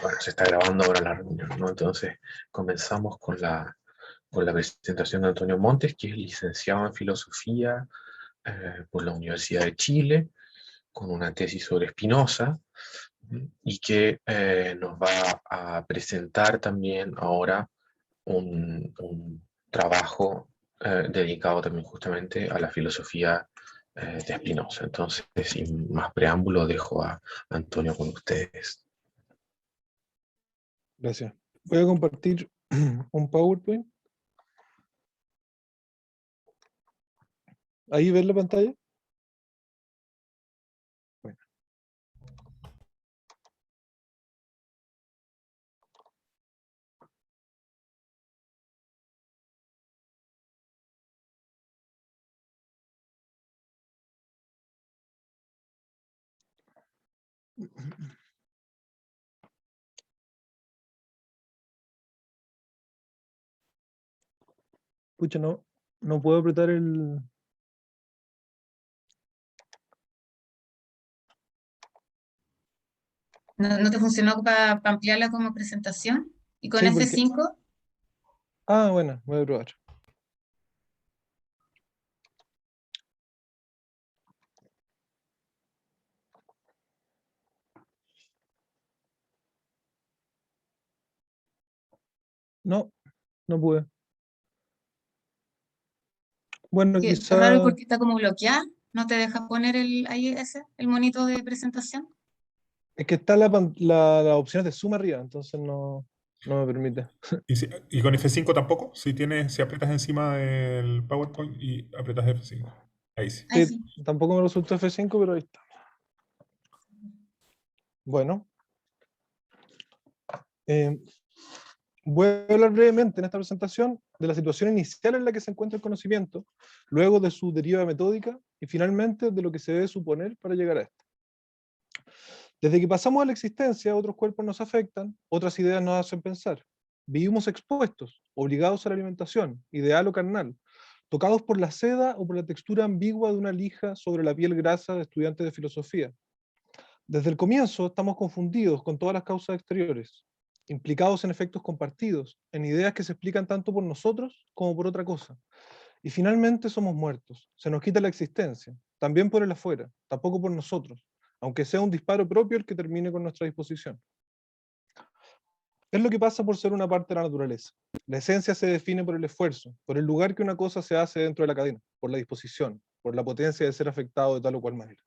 Bueno, se está grabando ahora la reunión, ¿no? Entonces, comenzamos con la presentación de Antonio Montes, que es licenciado en Filosofía por la Universidad de Chile, con una tesis sobre Spinoza, y que nos va a presentar también ahora un trabajo dedicado también justamente a la filosofía de Spinoza. Entonces, sin más preámbulo, dejo a Antonio con ustedes. Gracias. Voy a compartir un PowerPoint. ¿Ahí ves la pantalla? Bueno. Pucha, no puedo apretar el... ¿No te funcionó para ampliarla como presentación? ¿Y con Sí, porque... F5? Ah, bueno, voy a probar. No pude. Bueno, Qué quizá... raro porque está como bloqueada. ¿No te deja poner el monito de presentación? Es que está la opción de zoom arriba, entonces no me permite. ¿Y con F5 tampoco? Si aprietas encima del PowerPoint y aprietas F5. Ahí sí. Ahí Sí, sí. tampoco me resultó F5, pero ahí está. Bueno. Voy a hablar brevemente en esta presentación de la situación inicial en la que se encuentra el conocimiento, luego de su deriva metódica y finalmente de lo que se debe suponer para llegar a esto. Desde que pasamos a la existencia, otros cuerpos nos afectan, otras ideas nos hacen pensar. Vivimos expuestos, obligados a la alimentación, ideal o carnal, tocados por la seda o por la textura ambigua de una lija sobre la piel grasa de estudiantes de filosofía. Desde el comienzo estamos confundidos con todas las causas exteriores, implicados en efectos compartidos, en ideas que se explican tanto por nosotros como por otra cosa. Y finalmente somos muertos, se nos quita la existencia, también por el afuera, tampoco por nosotros, aunque sea un disparo propio el que termine con nuestra disposición. Es lo que pasa por ser una parte de la naturaleza. La esencia se define por el esfuerzo, por el lugar que una cosa se hace dentro de la cadena, por la disposición, por la potencia de ser afectado de tal o cual manera.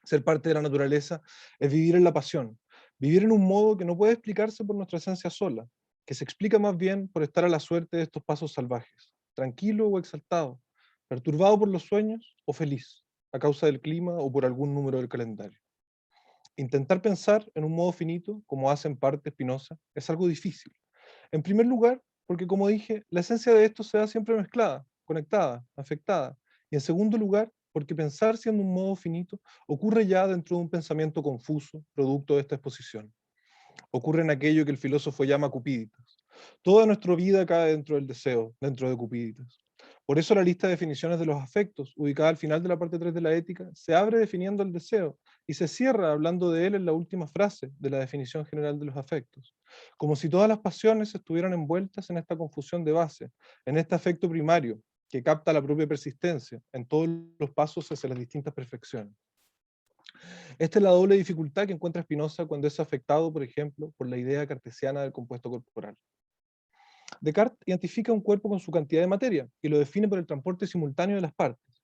Ser parte de la naturaleza es vivir en la pasión, vivir en un modo que no puede explicarse por nuestra esencia sola, que se explica más bien por estar a la suerte de estos pasos salvajes, tranquilo o exaltado, perturbado por los sueños o feliz, a causa del clima o por algún número del calendario. Intentar pensar en un modo finito, como hace en parte Spinoza, es algo difícil. En primer lugar, porque como dije, la esencia de esto se da siempre mezclada, conectada, afectada. Y en segundo lugar, porque pensar siendo un modo finito ocurre ya dentro de un pensamiento confuso, producto de esta exposición. Ocurre en aquello que el filósofo llama cupiditas. Toda nuestra vida cae dentro del deseo, dentro de cupiditas. Por eso la lista de definiciones de los afectos, ubicada al final de la parte 3 de la ética, se abre definiendo el deseo y se cierra hablando de él en la última frase de la definición general de los afectos. Como si todas las pasiones estuvieran envueltas en esta confusión de base, en este afecto primario, que capta la propia persistencia en todos los pasos hacia las distintas perfecciones. Esta es la doble dificultad que encuentra Spinoza cuando es afectado, por ejemplo, por la idea cartesiana del compuesto corporal. Descartes identifica un cuerpo con su cantidad de materia y lo define por el transporte simultáneo de las partes.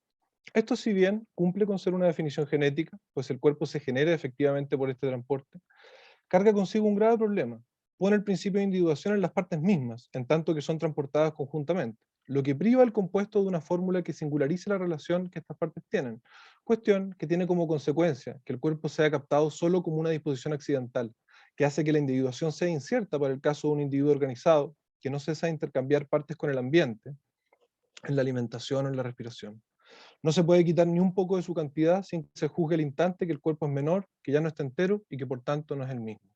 Esto, si bien cumple con ser una definición genética, pues el cuerpo se genera efectivamente por este transporte, carga consigo un grave problema. Pone el principio de individuación en las partes mismas, en tanto que son transportadas conjuntamente, lo que priva al compuesto de una fórmula que singularice la relación que estas partes tienen, cuestión que tiene como consecuencia que el cuerpo sea captado solo como una disposición accidental, que hace que la individuación sea incierta para el caso de un individuo organizado, que no cesa de intercambiar partes con el ambiente, en la alimentación o en la respiración. No se puede quitar ni un poco de su cantidad sin que se juzgue al instante que el cuerpo es menor, que ya no está entero y que por tanto no es el mismo.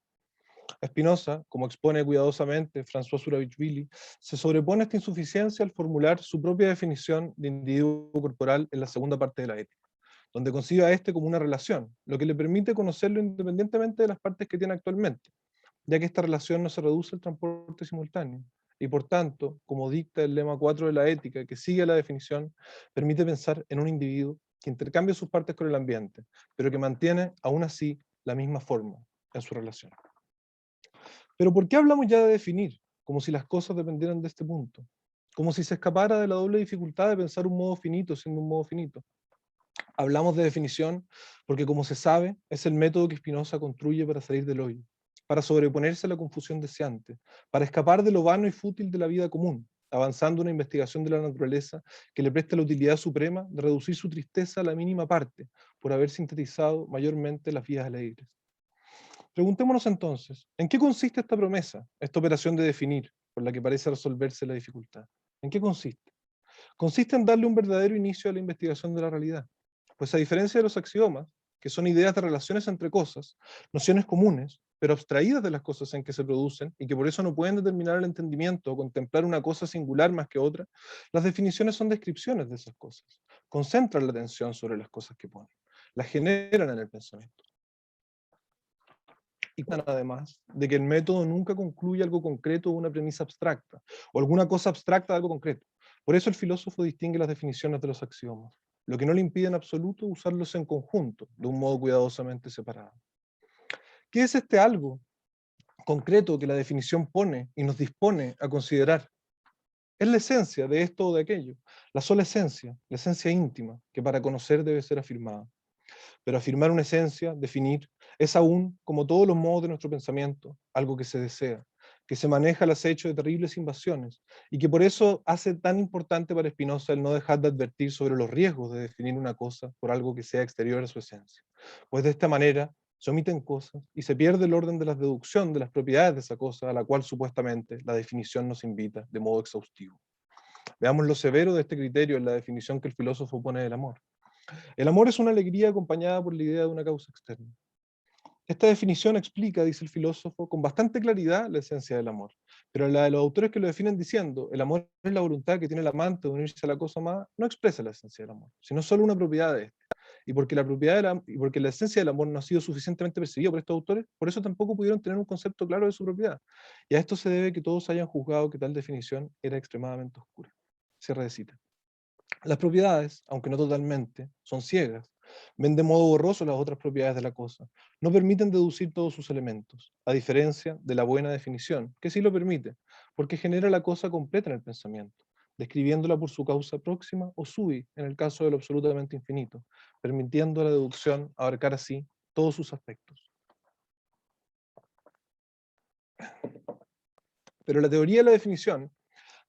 Spinoza, como expone cuidadosamente François Zurabishvili, se sobrepone a esta insuficiencia al formular su propia definición de individuo corporal en la segunda parte de la ética, donde concibe a este como una relación, lo que le permite conocerlo independientemente de las partes que tiene actualmente, ya que esta relación no se reduce al transporte simultáneo, y por tanto, como dicta el lema 4 de la ética, que sigue la definición, permite pensar en un individuo que intercambia sus partes con el ambiente, pero que mantiene aún así la misma forma en su relación. Pero ¿por qué hablamos ya de definir? Como si las cosas dependieran de este punto. Como si se escapara de la doble dificultad de pensar un modo finito siendo un modo finito. Hablamos de definición porque, como se sabe, es el método que Spinoza construye para salir del hoyo, para sobreponerse a la confusión deseante, para escapar de lo vano y fútil de la vida común, avanzando una investigación de la naturaleza que le presta la utilidad suprema de reducir su tristeza a la mínima parte, por haber sintetizado mayormente las vidas alegres. Preguntémonos entonces, ¿en qué consiste esta promesa, esta operación de definir, por la que parece resolverse la dificultad? ¿En qué consiste? Consiste en darle un verdadero inicio a la investigación de la realidad. Pues a diferencia de los axiomas, que son ideas de relaciones entre cosas, nociones comunes, pero abstraídas de las cosas en que se producen, y que por eso no pueden determinar el entendimiento o contemplar una cosa singular más que otra, las definiciones son descripciones de esas cosas, concentran la atención sobre las cosas que ponen, las generan en el pensamiento. Y además de que el método nunca concluye algo concreto o una premisa abstracta, o alguna cosa abstracta de algo concreto. Por eso el filósofo distingue las definiciones de los axiomas, lo que no le impide en absoluto usarlos en conjunto, de un modo cuidadosamente separado. ¿Qué es este algo concreto que la definición pone y nos dispone a considerar? Es la esencia de esto o de aquello, la sola esencia, la esencia íntima, que para conocer debe ser afirmada. Pero afirmar una esencia, definir, es aún, como todos los modos de nuestro pensamiento, algo que se desea, que se maneja al acecho de terribles invasiones, y que por eso hace tan importante para Spinoza el no dejar de advertir sobre los riesgos de definir una cosa por algo que sea exterior a su esencia. Pues de esta manera se omiten cosas y se pierde el orden de la deducción de las propiedades de esa cosa a la cual supuestamente la definición nos invita de modo exhaustivo. Veamos lo severo de este criterio en la definición que el filósofo pone del amor. El amor es una alegría acompañada por la idea de una causa externa. Esta definición explica, dice el filósofo, con bastante claridad la esencia del amor, pero la de los autores que lo definen diciendo el amor es la voluntad que tiene el amante de unirse a la cosa amada, no expresa la esencia del amor, sino solo una propiedad de este. Y porque la esencia del amor no ha sido suficientemente percibida por estos autores, por eso tampoco pudieron tener un concepto claro de su propiedad. Y a esto se debe que todos hayan juzgado que tal definición era extremadamente oscura. Cierre de cita. Las propiedades, aunque no totalmente, son ciegas, ven de modo borroso las otras propiedades de la cosa, no permiten deducir todos sus elementos, a diferencia de la buena definición, que sí lo permite, porque genera la cosa completa en el pensamiento, describiéndola por su causa próxima o sui, en el caso de lo absolutamente infinito, permitiendo a la deducción abarcar así todos sus aspectos. Pero la teoría de la definición,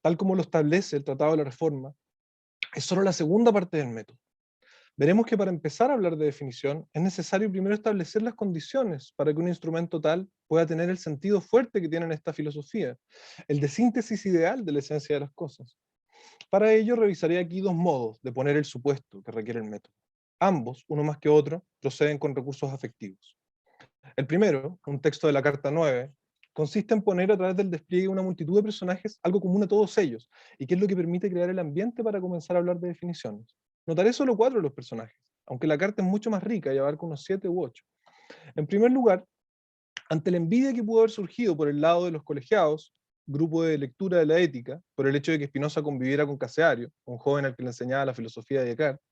tal como lo establece el Tratado de la Reforma, es solo la segunda parte del método. Veremos que para empezar a hablar de definición es necesario primero establecer las condiciones para que un instrumento tal pueda tener el sentido fuerte que tiene en esta filosofía, el de síntesis ideal de la esencia de las cosas. Para ello revisaré aquí dos modos de poner el supuesto que requiere el método. Ambos, uno más que otro, proceden con recursos afectivos. El primero, un texto de la Carta 9, consiste en poner a través del despliegue una multitud de personajes algo común a todos ellos, y que es lo que permite crear el ambiente para comenzar a hablar de definiciones. Notaré solo 4 de los personajes, aunque la carta es mucho más rica y abarca unos 7 u 8. En primer lugar, ante la envidia que pudo haber surgido por el lado de los colegiados, grupo de lectura de la ética, por el hecho de que Spinoza conviviera con Caseario, un joven al que le enseñaba la filosofía de Descartes,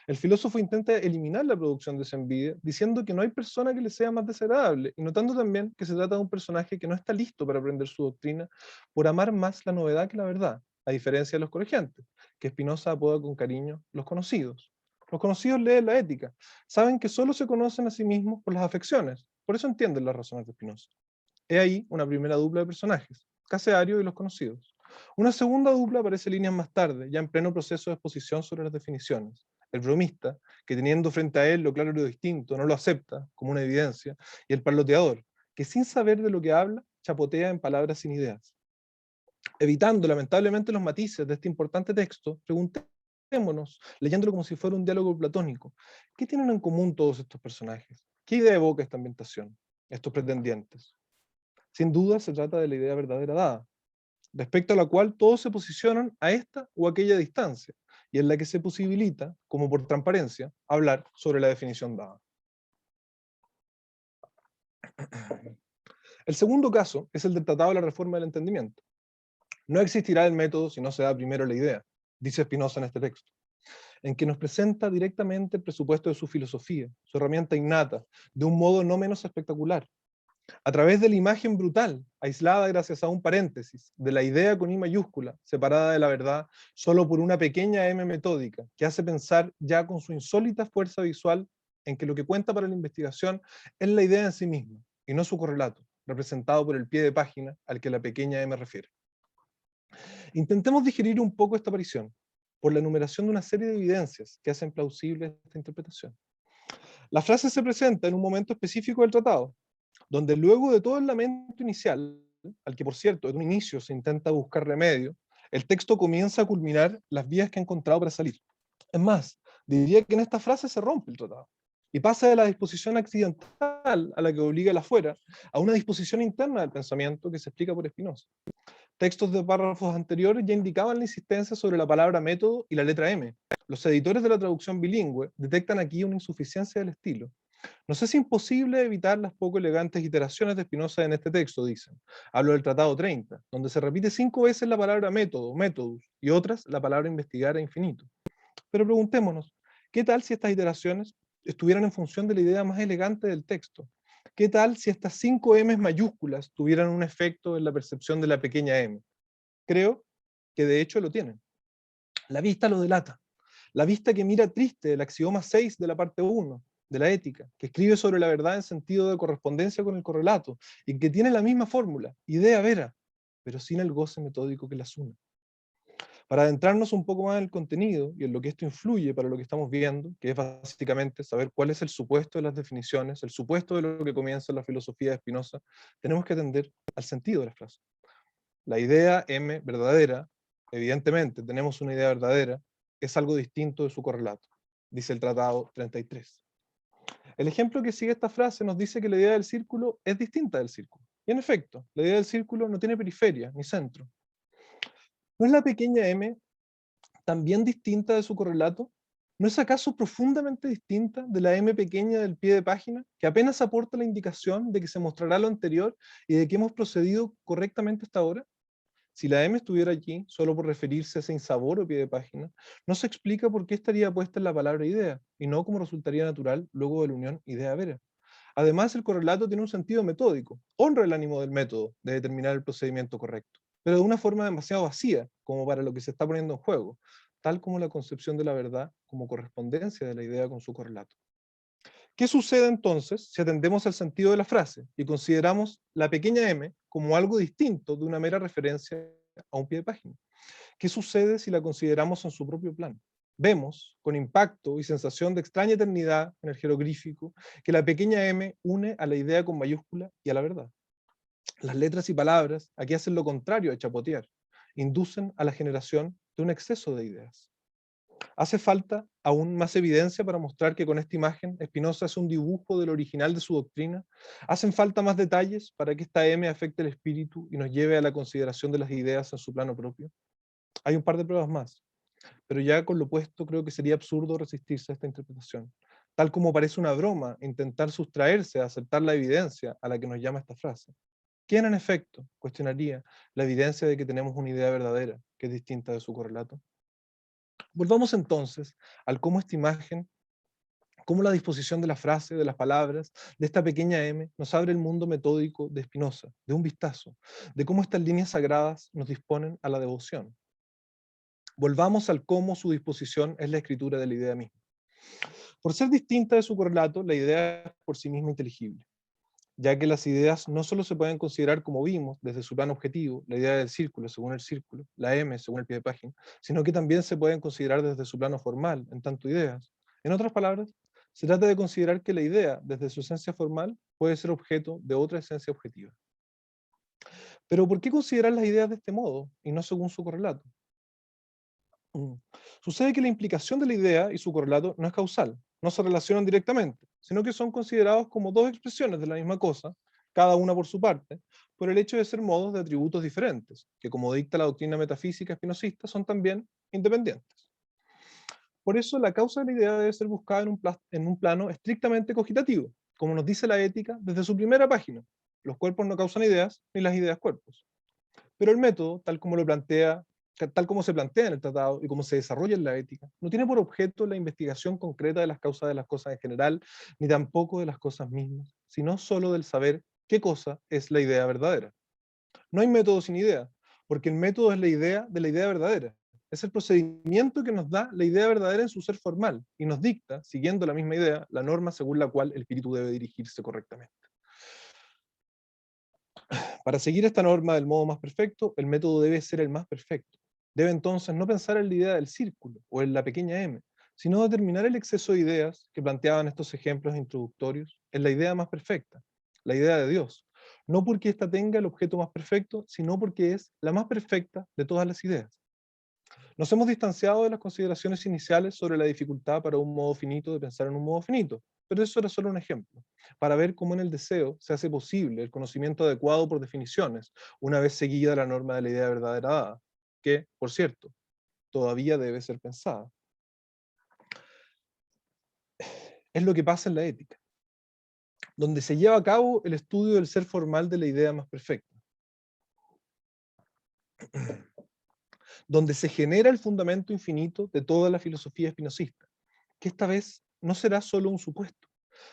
el filósofo intenta eliminar la producción de esa envidia, diciendo que no hay persona que le sea más desagradable, y notando también que se trata de un personaje que no está listo para aprender su doctrina por amar más la novedad que la verdad, a diferencia de los colegiantes, que Spinoza apoda con cariño los conocidos. Los conocidos leen la ética, saben que solo se conocen a sí mismos por las afecciones, por eso entienden las razones de Spinoza. He ahí una primera dupla de personajes, Caseario y los conocidos. Una segunda dupla aparece líneas más tarde, ya en pleno proceso de exposición sobre las definiciones. El bromista, que teniendo frente a él lo claro y lo distinto, no lo acepta como una evidencia, y el parloteador, que sin saber de lo que habla, chapotea en palabras sin ideas. Evitando lamentablemente los matices de este importante texto, preguntémonos, leyéndolo como si fuera un diálogo platónico, ¿qué tienen en común todos estos personajes? ¿Qué idea evoca esta ambientación, estos pretendientes? Sin duda se trata de la idea verdadera dada, respecto a la cual todos se posicionan a esta o aquella distancia, y en la que se posibilita, como por transparencia, hablar sobre la definición dada. El segundo caso es el del Tratado de la Reforma del Entendimiento. No existirá el método si no se da primero la idea, dice Spinoza en este texto, en que nos presenta directamente el presupuesto de su filosofía, su herramienta innata, de un modo no menos espectacular. A través de la imagen brutal, aislada gracias a un paréntesis, de la idea con I mayúscula, separada de la verdad, solo por una pequeña M metódica, que hace pensar ya con su insólita fuerza visual en que lo que cuenta para la investigación es la idea en sí misma, y no su correlato, representado por el pie de página al que la pequeña M refiere. Intentemos digerir un poco esta aparición, por la enumeración de una serie de evidencias que hacen plausible esta interpretación. La frase se presenta en un momento específico del tratado, donde luego de todo el lamento inicial, al que por cierto en un inicio se intenta buscar remedio, el texto comienza a culminar las vías que ha encontrado para salir. Es más, diría que en esta frase se rompe el tratado, y pasa de la disposición accidental a la que obliga el afuera, a una disposición interna del pensamiento que se explica por Spinoza. Textos de párrafos anteriores ya indicaban la insistencia sobre la palabra método y la letra M. Los editores de la traducción bilingüe detectan aquí una insuficiencia del estilo. No sé si es imposible evitar las poco elegantes iteraciones de Spinoza en este texto, dicen. Hablo del Tratado 30, donde se repite 5 veces la palabra método, métodus, y otras la palabra investigar a infinito. Pero preguntémonos, ¿qué tal si estas iteraciones estuvieran en función de la idea más elegante del texto? ¿Qué tal si estas 5 M's mayúsculas tuvieran un efecto en la percepción de la pequeña M? Creo que de hecho lo tienen. La vista lo delata. La vista que mira triste el axioma 6 de la parte 1 de la ética, que escribe sobre la verdad en sentido de correspondencia con el correlato, y que tiene la misma fórmula, idea vera, pero sin el goce metódico que las une. Para adentrarnos un poco más en el contenido y en lo que esto influye para lo que estamos viendo, que es básicamente saber cuál es el supuesto de las definiciones, el supuesto de lo que comienza en la filosofía de Spinoza, tenemos que atender al sentido de la frase. La idea M verdadera, evidentemente tenemos una idea verdadera, es algo distinto de su correlato, dice el Tratado 33. El ejemplo que sigue esta frase nos dice que la idea del círculo es distinta del círculo. Y en efecto, la idea del círculo no tiene periferia ni centro. ¿No es la pequeña M también distinta de su correlato? ¿No es acaso profundamente distinta de la M pequeña del pie de página, que apenas aporta la indicación de que se mostrará lo anterior y de que hemos procedido correctamente hasta ahora? Si la M estuviera aquí, solo por referirse a ese insaboro pie de página, no se explica por qué estaría puesta en la palabra idea, y no como resultaría natural luego de la unión idea-vera. Además, el correlato tiene un sentido metódico, honra el ánimo del método de determinar el procedimiento correcto, pero de una forma demasiado vacía, como para lo que se está poniendo en juego, tal como la concepción de la verdad como correspondencia de la idea con su correlato. ¿Qué sucede entonces si atendemos al sentido de la frase y consideramos la pequeña m como algo distinto de una mera referencia a un pie de página? ¿Qué sucede si la consideramos en su propio plano? Vemos, con impacto y sensación de extraña eternidad en el jeroglífico, que la pequeña m une a la idea con mayúscula y a la verdad. Las letras y palabras aquí hacen lo contrario de chapotear, inducen a la generación de un exceso de ideas. Hace falta aún más evidencia para mostrar que con esta imagen Spinoza es un dibujo del original de su doctrina. Hacen falta más detalles para que esta M afecte el espíritu y nos lleve a la consideración de las ideas en su plano propio. Hay un par de pruebas más, pero ya con lo puesto creo que sería absurdo resistirse a esta interpretación. Tal como parece una broma intentar sustraerse a aceptar la evidencia a la que nos llama esta frase. ¿Quién en efecto cuestionaría la evidencia de que tenemos una idea verdadera que es distinta de su correlato? Volvamos entonces al cómo esta imagen, cómo la disposición de la frase, de las palabras, de esta pequeña M, nos abre el mundo metódico de Spinoza, de un vistazo, de cómo estas líneas sagradas nos disponen a la devoción. Volvamos al cómo su disposición es la escritura de la idea misma. Por ser distinta de su correlato, la idea es por sí misma inteligible, ya que las ideas no solo se pueden considerar como vimos, desde su plano objetivo, la idea del círculo según el círculo, la M según el pie de página, sino que también se pueden considerar desde su plano formal, en tanto ideas. En otras palabras, se trata de considerar que la idea, desde su esencia formal, puede ser objeto de otra esencia objetiva. Pero ¿por qué considerar las ideas de este modo, y no según su correlato? Sucede que la implicación de la idea y su correlato no es causal, no se relacionan directamente, sino que son considerados como dos expresiones de la misma cosa, cada una por su parte, por el hecho de ser modos de atributos diferentes, que como dicta la doctrina metafísica espinosista, son también independientes. Por eso la causa de la idea debe ser buscada en un plano estrictamente cogitativo, como nos dice la ética desde su primera página, Los cuerpos no causan ideas, ni las ideas cuerpos. Pero el método, tal como se plantea en el tratado y como se desarrolla en la ética, no tiene por objeto la investigación concreta de las causas de las cosas en general, ni tampoco de las cosas mismas, sino solo del saber qué cosa es la idea verdadera. No hay método sin idea, porque el método es la idea de la idea verdadera. Es el procedimiento que nos da la idea verdadera en su ser formal y nos dicta, siguiendo la misma idea, la norma según la cual el espíritu debe dirigirse correctamente. Para seguir esta norma del modo más perfecto, el método debe ser el más perfecto. Debe entonces no pensar en la idea del círculo o en la pequeña m, sino determinar el exceso de ideas que planteaban estos ejemplos introductorios en la idea más perfecta, la idea de Dios. No porque ésta tenga el objeto más perfecto, sino porque es la más perfecta de todas las ideas. Nos hemos distanciado de las consideraciones iniciales sobre la dificultad para un modo finito de pensar en un modo finito, pero eso era solo un ejemplo, para ver cómo en el deseo se hace posible el conocimiento adecuado por definiciones, una vez seguida la norma de la idea verdadera dada, que, por cierto, todavía debe ser pensada. Es lo que pasa en la ética, donde se lleva a cabo el estudio del ser formal de la idea más perfecta, donde se genera el fundamento infinito de toda la filosofía espinosista, que esta vez no será solo un supuesto,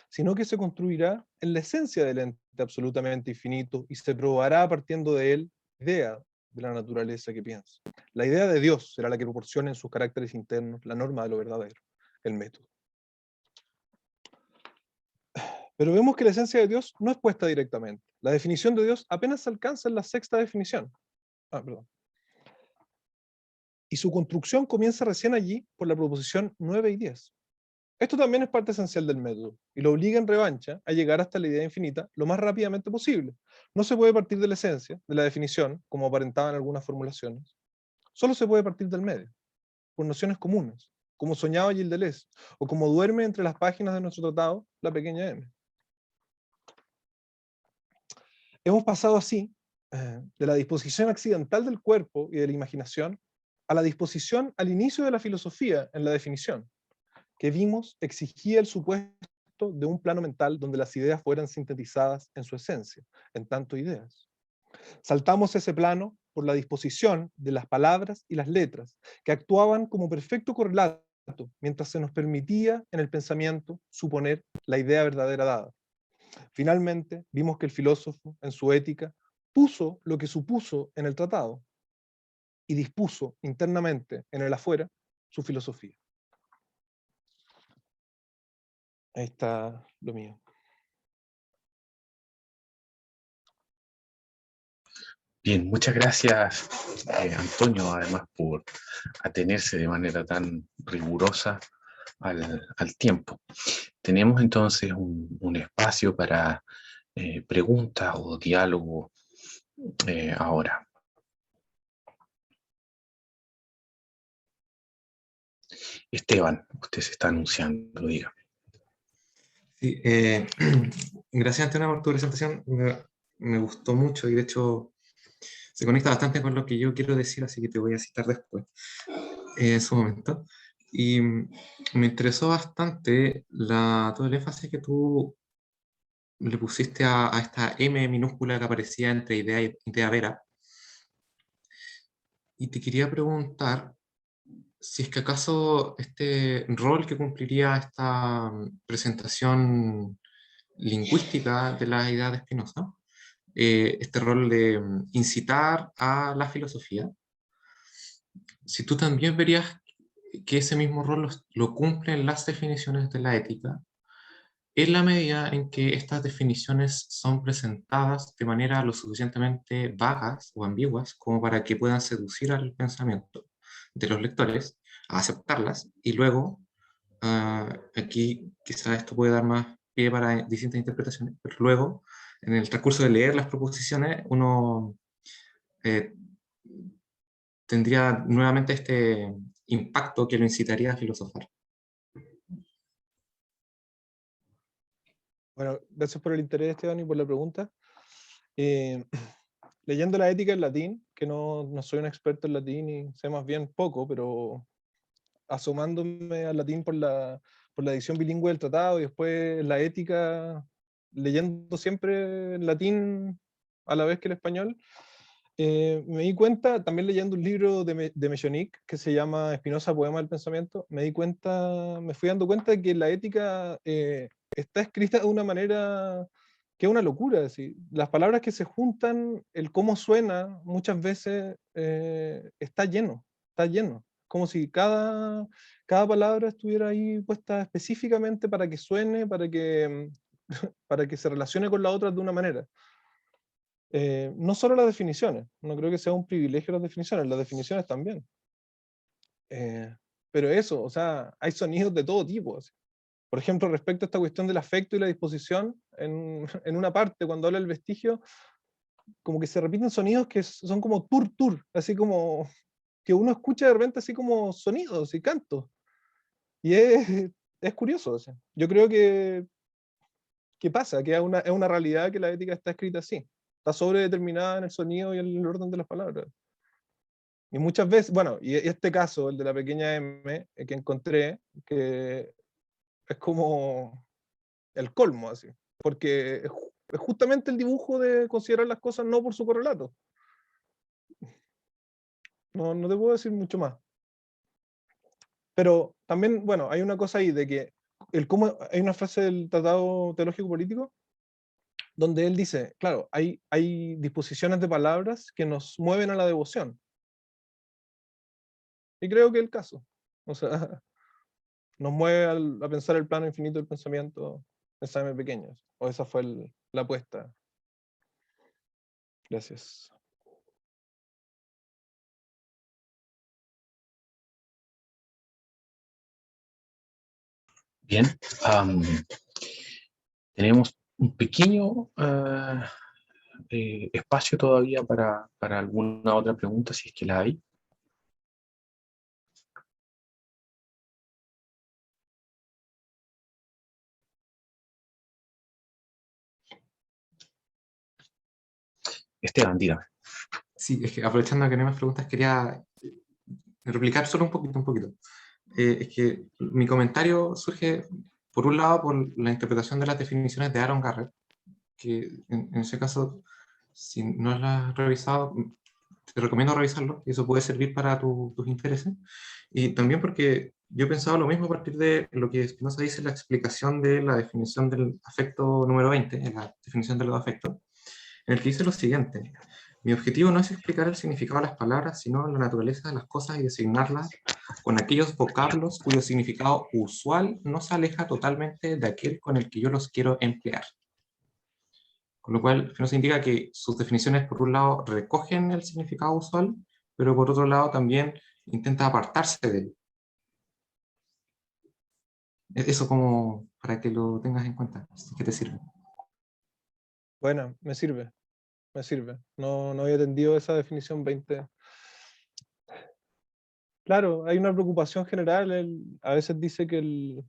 sino que se construirá en la esencia del ente absolutamente infinito y se probará partiendo de él la idea de la naturaleza que piensa. La idea de Dios será la que proporcione en sus caracteres internos la norma de lo verdadero, el método. Pero vemos que la esencia de Dios no es puesta directamente. La definición de Dios apenas se alcanza en la sexta definición. Y su construcción comienza recién allí por la proposición 9 y 10. Esto también es parte esencial del método, y lo obliga en revancha a llegar hasta la idea infinita lo más rápidamente posible. No se puede partir de la esencia, de la definición, como aparentaba en algunas formulaciones. Solo se puede partir del medio, por nociones comunes, como soñaba Gilles Deleuze, o como duerme entre las páginas de nuestro tratado, la pequeña m. Hemos pasado así, de la disposición accidental del cuerpo y de la imaginación, a la disposición al inicio de la filosofía en la definición, que vimos exigía el supuesto de un plano mental donde las ideas fueran sintetizadas en su esencia, en tanto ideas. Saltamos ese plano por la disposición de las palabras y las letras, que actuaban como perfecto correlato, mientras se nos permitía en el pensamiento suponer la idea verdadera dada. Finalmente, vimos que el filósofo, en su ética, puso lo que supuso en el tratado y dispuso internamente en el afuera su filosofía. Ahí está lo mío. Bien, muchas gracias, Antonio, además por atenerse de manera tan rigurosa al tiempo. Tenemos entonces un espacio para preguntas o diálogo ahora. Esteban, usted se está anunciando, diga. Sí, gracias, Antonio, por tu presentación. Me gustó mucho y de hecho se conecta bastante con lo que yo quiero decir, así que te voy a citar después, en su momento. Y me interesó bastante todo el énfasis que tú le pusiste a esta M minúscula que aparecía entre idea y idea vera. Y te quería preguntar si es que acaso este rol que cumpliría esta presentación lingüística de la idea de Spinoza, este rol de incitar a la filosofía, si tú también verías que ese mismo rol lo cumplen las definiciones de la ética, en la medida en que estas definiciones son presentadas de manera lo suficientemente vagas o ambiguas como para que puedan seducir al pensamiento de los lectores a aceptarlas y luego, aquí quizás esto puede dar más pie para distintas interpretaciones, pero luego en el transcurso de leer las proposiciones uno tendría nuevamente este impacto que lo incitaría a filosofar. Bueno, gracias por el interés, Esteban, y por la pregunta. Leyendo la ética en latín, que no soy un experto en latín y sé más bien poco, pero asomándome al latín por la edición bilingüe del tratado y después la ética leyendo siempre en latín a la vez que el español, me di cuenta, también leyendo un libro de Mechonic que se llama Spinoza, Poema del Pensamiento, me fui dando cuenta de que la ética está escrita de una manera que es una locura. ¿Sí? Las palabras que se juntan, el cómo suena, muchas veces está lleno. Como si cada palabra estuviera ahí puesta específicamente para que suene, para que se relacione con la otra de una manera. No solo las definiciones, no creo que sea un privilegio las definiciones también. Pero eso, o sea, hay sonidos de todo tipo. Así. Por ejemplo, respecto a esta cuestión del afecto y la disposición, en una parte, cuando habla el vestigio, como que se repiten sonidos que son como tur, así como que uno escucha de repente así como sonidos y cantos. Y es curioso. O sea. Yo creo que pasa, que es una realidad que la ética está escrita así. Está sobredeterminada en el sonido y en el orden de las palabras. Y muchas veces, bueno, y este caso, el de la pequeña M, que encontré, que es como el colmo, así. Porque es justamente el dibujo de considerar las cosas no por su correlato. No te puedo decir mucho más. Pero también, bueno, hay una cosa ahí de que hay una frase del Tratado Teológico Político donde él dice, claro, hay disposiciones de palabras que nos mueven a la devoción. Y creo que es el caso. O sea, nos mueve a pensar el plano infinito del pensamiento, esa M pequeña. O esa fue la apuesta. Gracias. Bien, tenemos un pequeño espacio todavía para alguna otra pregunta, si es que la hay. Esteban, dígame. Sí, es que aprovechando que no hay más preguntas, quería replicar solo un poquito. Es que mi comentario surge, por un lado, por la interpretación de las definiciones de Aaron Garrett, que en ese caso, si no las has revisado, te recomiendo revisarlo, y eso puede servir para tus intereses. Y también porque yo he pensado lo mismo a partir de lo que Spinoza dice en la explicación de la definición del afecto número 20, en la definición de los afectos, en el que dice lo siguiente: mi objetivo no es explicar el significado de las palabras, sino la naturaleza de las cosas y designarlas con aquellos vocablos cuyo significado usual no se aleja totalmente de aquel con el que yo los quiero emplear. Con lo cual, nos indica que sus definiciones, por un lado, recogen el significado usual, pero por otro lado también intenta apartarse de él. Eso como para que lo tengas en cuenta, que te sirve. Bueno, me sirve. No había entendido esa definición 20. Claro, hay una preocupación general. A veces dice que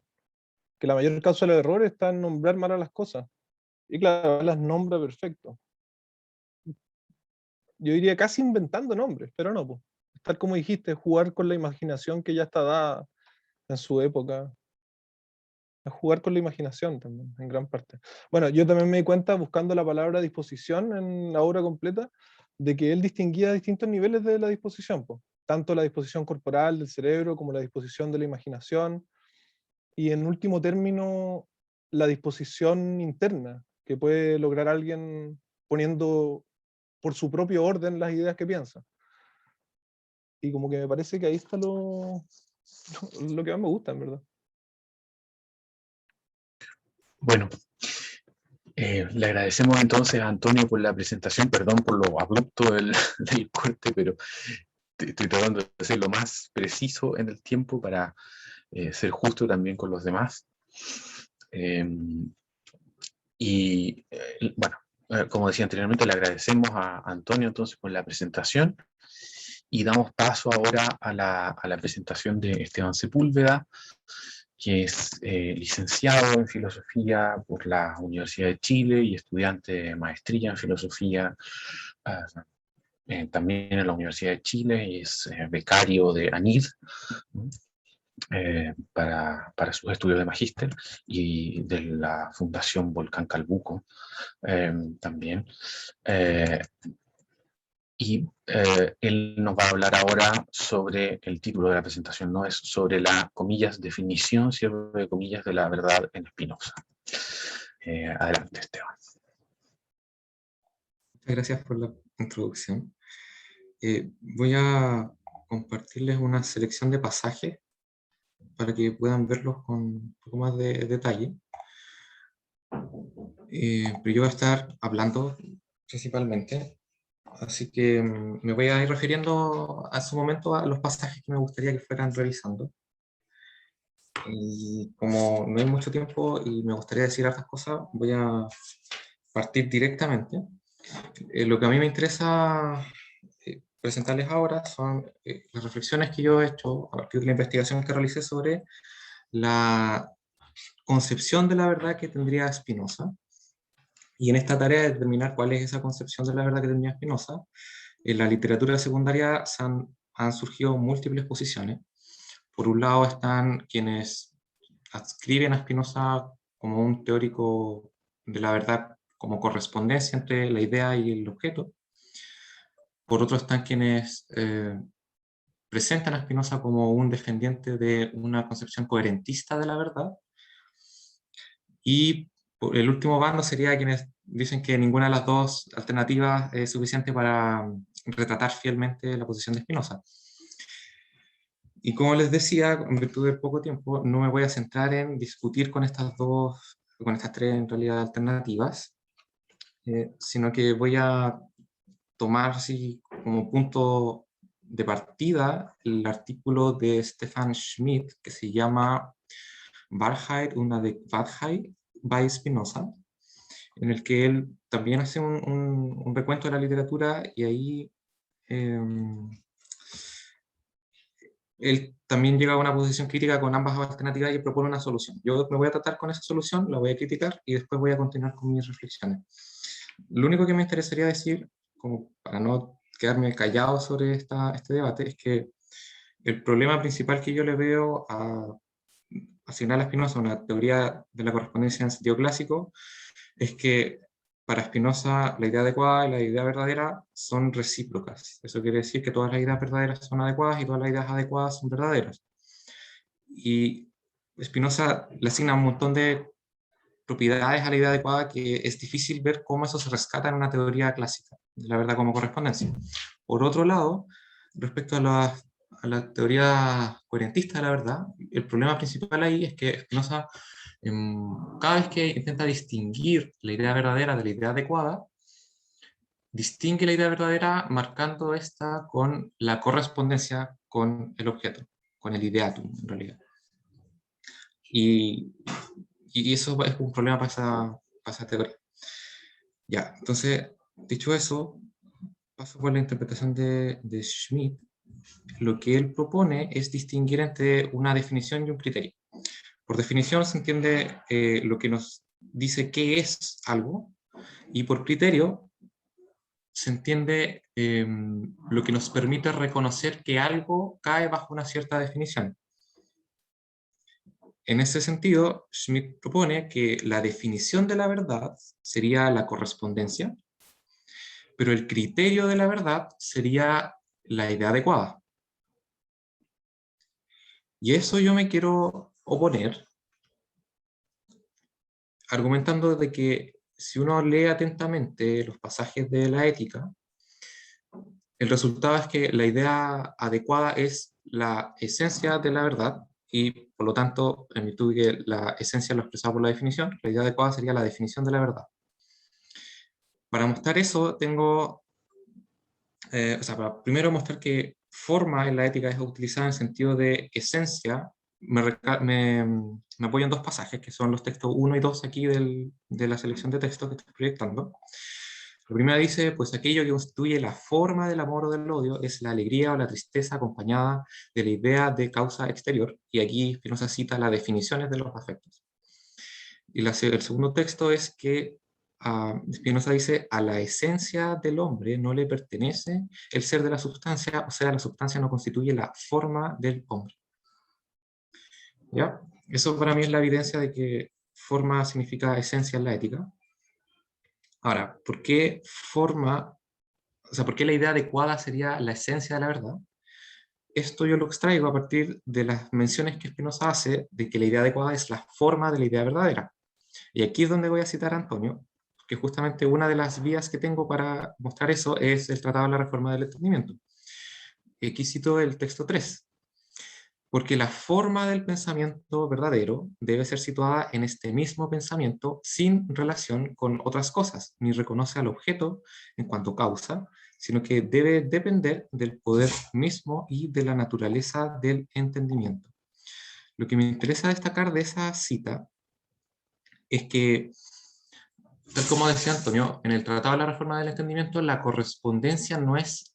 la mayor causa del error está en nombrar mal a las cosas. Y claro, las nombra perfecto. Yo diría casi inventando nombres, pero no, pues. Tal como dijiste, jugar con la imaginación que ya está dada en su época. Es jugar con la imaginación también, en gran parte. Bueno, yo también me di cuenta, buscando la palabra disposición en la obra completa, de que él distinguía distintos niveles de la disposición, pues. Tanto la disposición corporal del cerebro como la disposición de la imaginación, y en último término, la disposición interna que puede lograr alguien poniendo por su propio orden las ideas que piensa. Y como que me parece que ahí está lo que más me gusta, en verdad. Bueno, le agradecemos entonces a Antonio por la presentación. Perdón por lo abrupto del corte, pero estoy tratando de ser lo más preciso en el tiempo para ser justo también con los demás. Bueno, como decía anteriormente, le agradecemos a Antonio entonces por la presentación y damos paso ahora a la presentación de Esteban Sepúlveda, que es licenciado en Filosofía por la Universidad de Chile y estudiante de maestría en Filosofía también en la Universidad de Chile, y es becario de ANID. para sus estudios de magíster, y de la Fundación Volcán Calbuco también. Él nos va a hablar ahora sobre el título de la presentación, ¿no? Es sobre la, comillas, definición, cierre de comillas, de la verdad en Spinoza. Adelante, Esteban. Muchas gracias por la introducción. Voy a compartirles una selección de pasajes para que puedan verlos con un poco más de detalle. Pero yo voy a estar hablando principalmente, así que me voy a ir refiriendo a su momento a los pasajes que me gustaría que fueran revisando. Y como no hay mucho tiempo y me gustaría decir hartas cosas, voy a partir directamente. Lo que a mí me interesa presentarles ahora son las reflexiones que yo he hecho a partir de la investigación que realicé sobre la concepción de la verdad que tendría Spinoza. Y en esta tarea de determinar cuál es esa concepción de la verdad que tendría Spinoza, en la literatura secundaria han surgido múltiples posiciones. Por un lado están quienes adscriben a Spinoza como un teórico de la verdad, como correspondencia entre la idea y el objeto. Por otro están quienes presentan a Spinoza como un defendiente de una concepción coherentista de la verdad. Y el último bando sería quienes dicen que ninguna de las dos alternativas es suficiente para retratar fielmente la posición de Spinoza. Y como les decía, en virtud del poco tiempo, no me voy a centrar en discutir con estas tres en realidad alternativas, sino que voy a tomar así como punto de partida el artículo de Stefan Schmidt que se llama Wahrheit und Adäquatheit by Spinoza, en el que él también hace un recuento de la literatura, y ahí él también llega a una posición crítica con ambas alternativas y propone una solución. Yo me voy a tratar con esa solución, la voy a criticar y después voy a continuar con mis reflexiones. Lo único que me interesaría decir, como para no quedarme callado sobre este debate, es que el problema principal que yo le veo a asignar a Spinoza una teoría de la correspondencia en sentido clásico es que para Spinoza la idea adecuada y la idea verdadera son recíprocas. Eso quiere decir que todas las ideas verdaderas son adecuadas y todas las ideas adecuadas son verdaderas. Y Spinoza le asigna un montón de propiedades a la idea adecuada que es difícil ver cómo eso se rescata en una teoría clásica de la verdad como correspondencia. Por otro lado, respecto a la teoría coherentista de la verdad, el problema principal ahí es que Spinoza, cada vez que intenta distinguir la idea verdadera de la idea adecuada, distingue la idea verdadera marcando esta con la correspondencia con el objeto, con el ideatum en realidad. Y eso es un problema para esa teoría. Ya, entonces, dicho eso, paso por la interpretación de Schmidt. Lo que él propone es distinguir entre una definición y un criterio. Por definición se entiende lo que nos dice qué es algo, y por criterio se entiende lo que nos permite reconocer que algo cae bajo una cierta definición. En ese sentido, Schmidt propone que la definición de la verdad sería la correspondencia, pero el criterio de la verdad sería la idea adecuada. Y eso yo me quiero oponer, argumentando de que si uno lee atentamente los pasajes de la ética, el resultado es que la idea adecuada es la esencia de la verdad, y por lo tanto, en virtud de que la esencia lo expresado por la definición, la idea adecuada sería la definición de la verdad. Para mostrar eso, tengo, para primero mostrar que forma en la ética es utilizada en sentido de esencia. Me apoyo en dos pasajes, que son los textos 1 y 2 aquí de la selección de textos que estoy proyectando. La primera dice, pues aquello que constituye la forma del amor o del odio es la alegría o la tristeza acompañada de la idea de causa exterior, y aquí Spinoza cita las definiciones de los afectos. Y el segundo texto es que Spinoza dice, a la esencia del hombre no le pertenece el ser de la sustancia, o sea, la sustancia no constituye la forma del hombre. ¿Ya? Eso para mí es la evidencia de que forma significa esencia en la ética. Ahora, ¿por qué forma, o sea, por qué la idea adecuada sería la esencia de la verdad? Esto yo lo extraigo a partir de las menciones que Spinoza hace de que la idea adecuada es la forma de la idea verdadera. Y aquí es donde voy a citar a Antonio, porque justamente una de las vías que tengo para mostrar eso es el Tratado de la Reforma del Entendimiento. Aquí cito el texto 3. Porque la forma del pensamiento verdadero debe ser situada en este mismo pensamiento sin relación con otras cosas, ni reconoce al objeto en cuanto causa, sino que debe depender del poder mismo y de la naturaleza del entendimiento. Lo que me interesa destacar de esa cita es que, tal como decía Antonio, en el Tratado de la Reforma del Entendimiento la correspondencia no es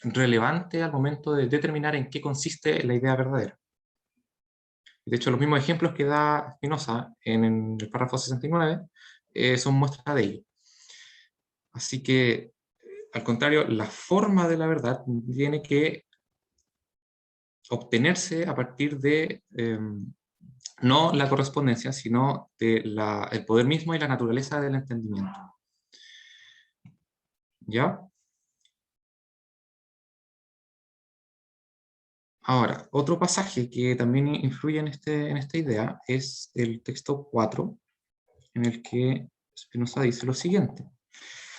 relevante al momento de determinar en qué consiste la idea verdadera. De hecho, los mismos ejemplos que da Spinoza en el párrafo 69 son muestra de ello. Así que, al contrario, la forma de la verdad tiene que obtenerse a partir de no la correspondencia, sino el poder mismo y la naturaleza del entendimiento. ¿Ya? Ahora, otro pasaje que también influye en esta idea es el texto 4, en el que Spinoza dice lo siguiente.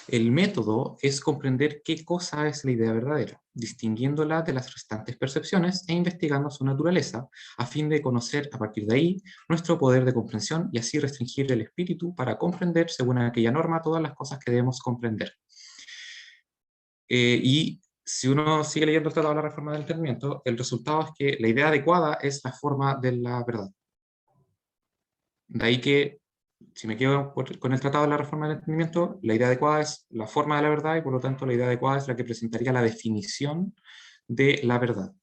El método es comprender qué cosa es la idea verdadera, distinguiéndola de las restantes percepciones e investigando su naturaleza, a fin de conocer a partir de ahí nuestro poder de comprensión y así restringir el espíritu para comprender, según aquella norma, todas las cosas que debemos comprender. Y si uno sigue leyendo el Tratado de la Reforma del Entendimiento, el resultado es que la idea adecuada es la forma de la verdad. De ahí que, si me quedo con el Tratado de la Reforma del Entendimiento, la idea adecuada es la forma de la verdad y por lo tanto la idea adecuada es la que presentaría la definición de la verdad.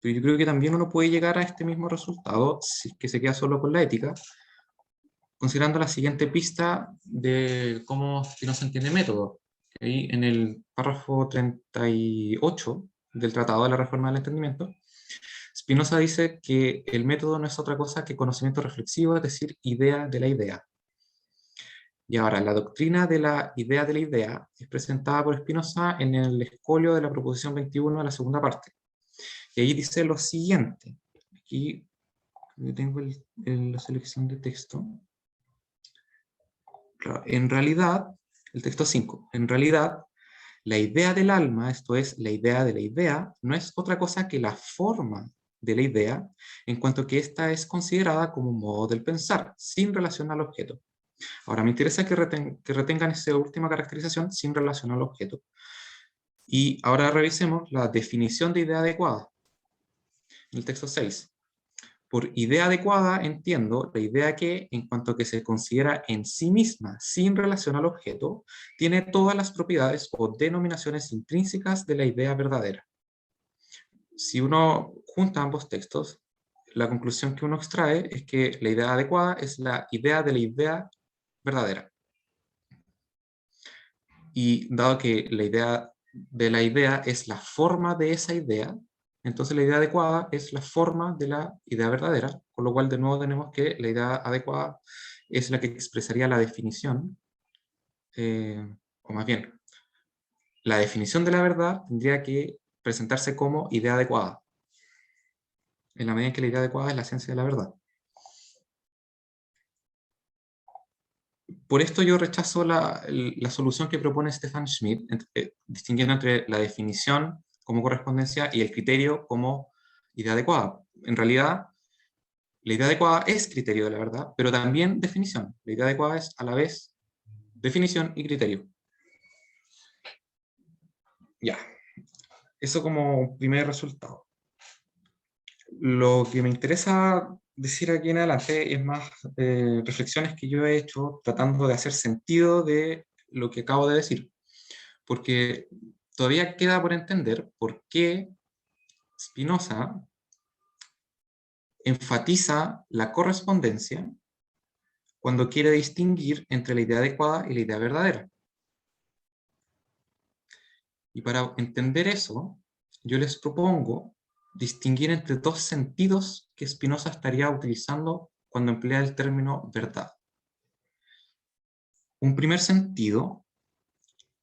Pero yo creo que también uno puede llegar a este mismo resultado si es que se queda solo con la ética, considerando la siguiente pista de cómo Spinoza entiende método. Ahí en el párrafo 38 del Tratado de la Reforma del Entendimiento, Spinoza dice que el método no es otra cosa que conocimiento reflexivo, es decir, idea de la idea. Y ahora, la doctrina de la idea es presentada por Spinoza en el escolio de la proposición 21 de la segunda parte. Y ahí dice lo siguiente. Aquí tengo la selección de texto. Claro, en realidad, el texto 5, en realidad, la idea del alma, esto es, la idea de la idea, no es otra cosa que la forma de la idea, en cuanto que ésta es considerada como un modo del pensar, sin relación al objeto. Ahora, me interesa que retengan esa última caracterización, sin relación al objeto. Y ahora revisemos la definición de idea adecuada. En el texto 6. Por idea adecuada entiendo la idea que, en cuanto que se considera en sí misma, sin relación al objeto, tiene todas las propiedades o denominaciones intrínsecas de la idea verdadera. Si uno junta ambos textos, la conclusión que uno extrae es que la idea adecuada es la idea de la idea verdadera. Y dado que la idea de la idea es la forma de esa idea, entonces la idea adecuada es la forma de la idea verdadera, con lo cual de nuevo tenemos que la idea adecuada es la que expresaría la definición, o más bien, la definición de la verdad tendría que presentarse como idea adecuada, en la medida en que la idea adecuada es la esencia de la verdad. Por esto yo rechazo la solución que propone Stefan Schmidt, distinguiendo entre la definición como correspondencia y el criterio como idea adecuada. En realidad, la idea adecuada es criterio de la verdad, pero también definición. La idea adecuada es a la vez definición y criterio. Ya. Eso como primer resultado. Lo que me interesa decir aquí en adelante es más reflexiones que yo he hecho tratando de hacer sentido de lo que acabo de decir. Porque todavía queda por entender por qué Spinoza enfatiza la correspondencia cuando quiere distinguir entre la idea adecuada y la idea verdadera. Y para entender eso, yo les propongo distinguir entre dos sentidos que Spinoza estaría utilizando cuando emplea el término verdad. Un primer sentido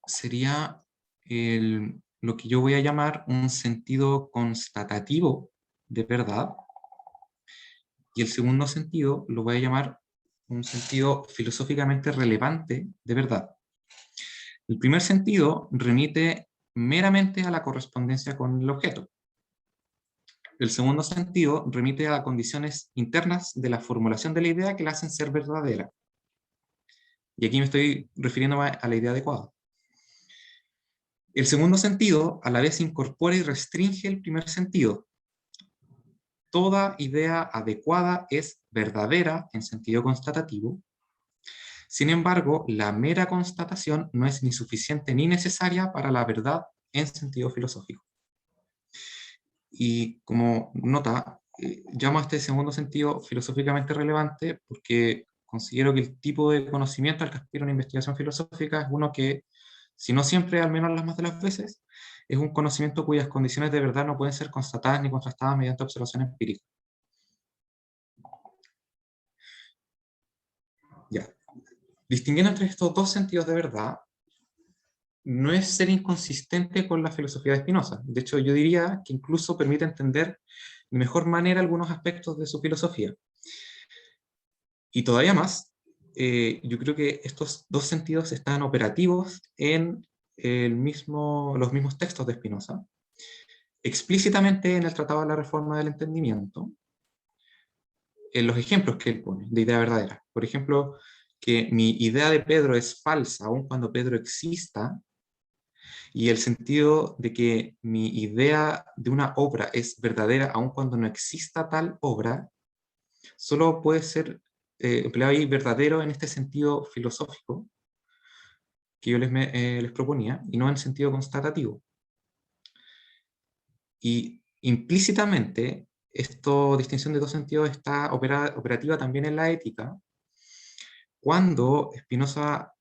sería lo que yo voy a llamar un sentido constatativo de verdad, y el segundo sentido lo voy a llamar un sentido filosóficamente relevante de verdad. El primer sentido remite meramente a la correspondencia con el objeto. El segundo sentido remite a condiciones internas de la formulación de la idea que la hacen ser verdadera. Y aquí me estoy refiriendo a la idea adecuada. El segundo sentido a la vez incorpora y restringe el primer sentido. Toda idea adecuada es verdadera en sentido constatativo. Sin embargo, la mera constatación no es ni suficiente ni necesaria para la verdad en sentido filosófico. Y como nota, llamo a este segundo sentido filosóficamente relevante porque considero que el tipo de conocimiento al que aspira una investigación filosófica es uno que, si no siempre, al menos las más de las veces, es un conocimiento cuyas condiciones de verdad no pueden ser constatadas ni contrastadas mediante observación empírica. Ya. Distinguiendo entre estos dos sentidos de verdad, no es ser inconsistente con la filosofía de Spinoza. De hecho, yo diría que incluso permite entender de mejor manera algunos aspectos de su filosofía. Y todavía más, yo creo que estos dos sentidos están operativos en los mismos textos de Spinoza, explícitamente en el Tratado de la Reforma del Entendimiento, en los ejemplos que él pone de idea verdadera. Por ejemplo, que mi idea de Pedro es falsa aun cuando Pedro exista, y el sentido de que mi idea de una obra es verdadera aun cuando no exista tal obra, solo puede ser empleado ahí verdadero en este sentido filosófico que yo les proponía, y no en sentido constatativo. Y implícitamente, esta distinción de dos sentidos está operativa también en la ética, cuando Spinoza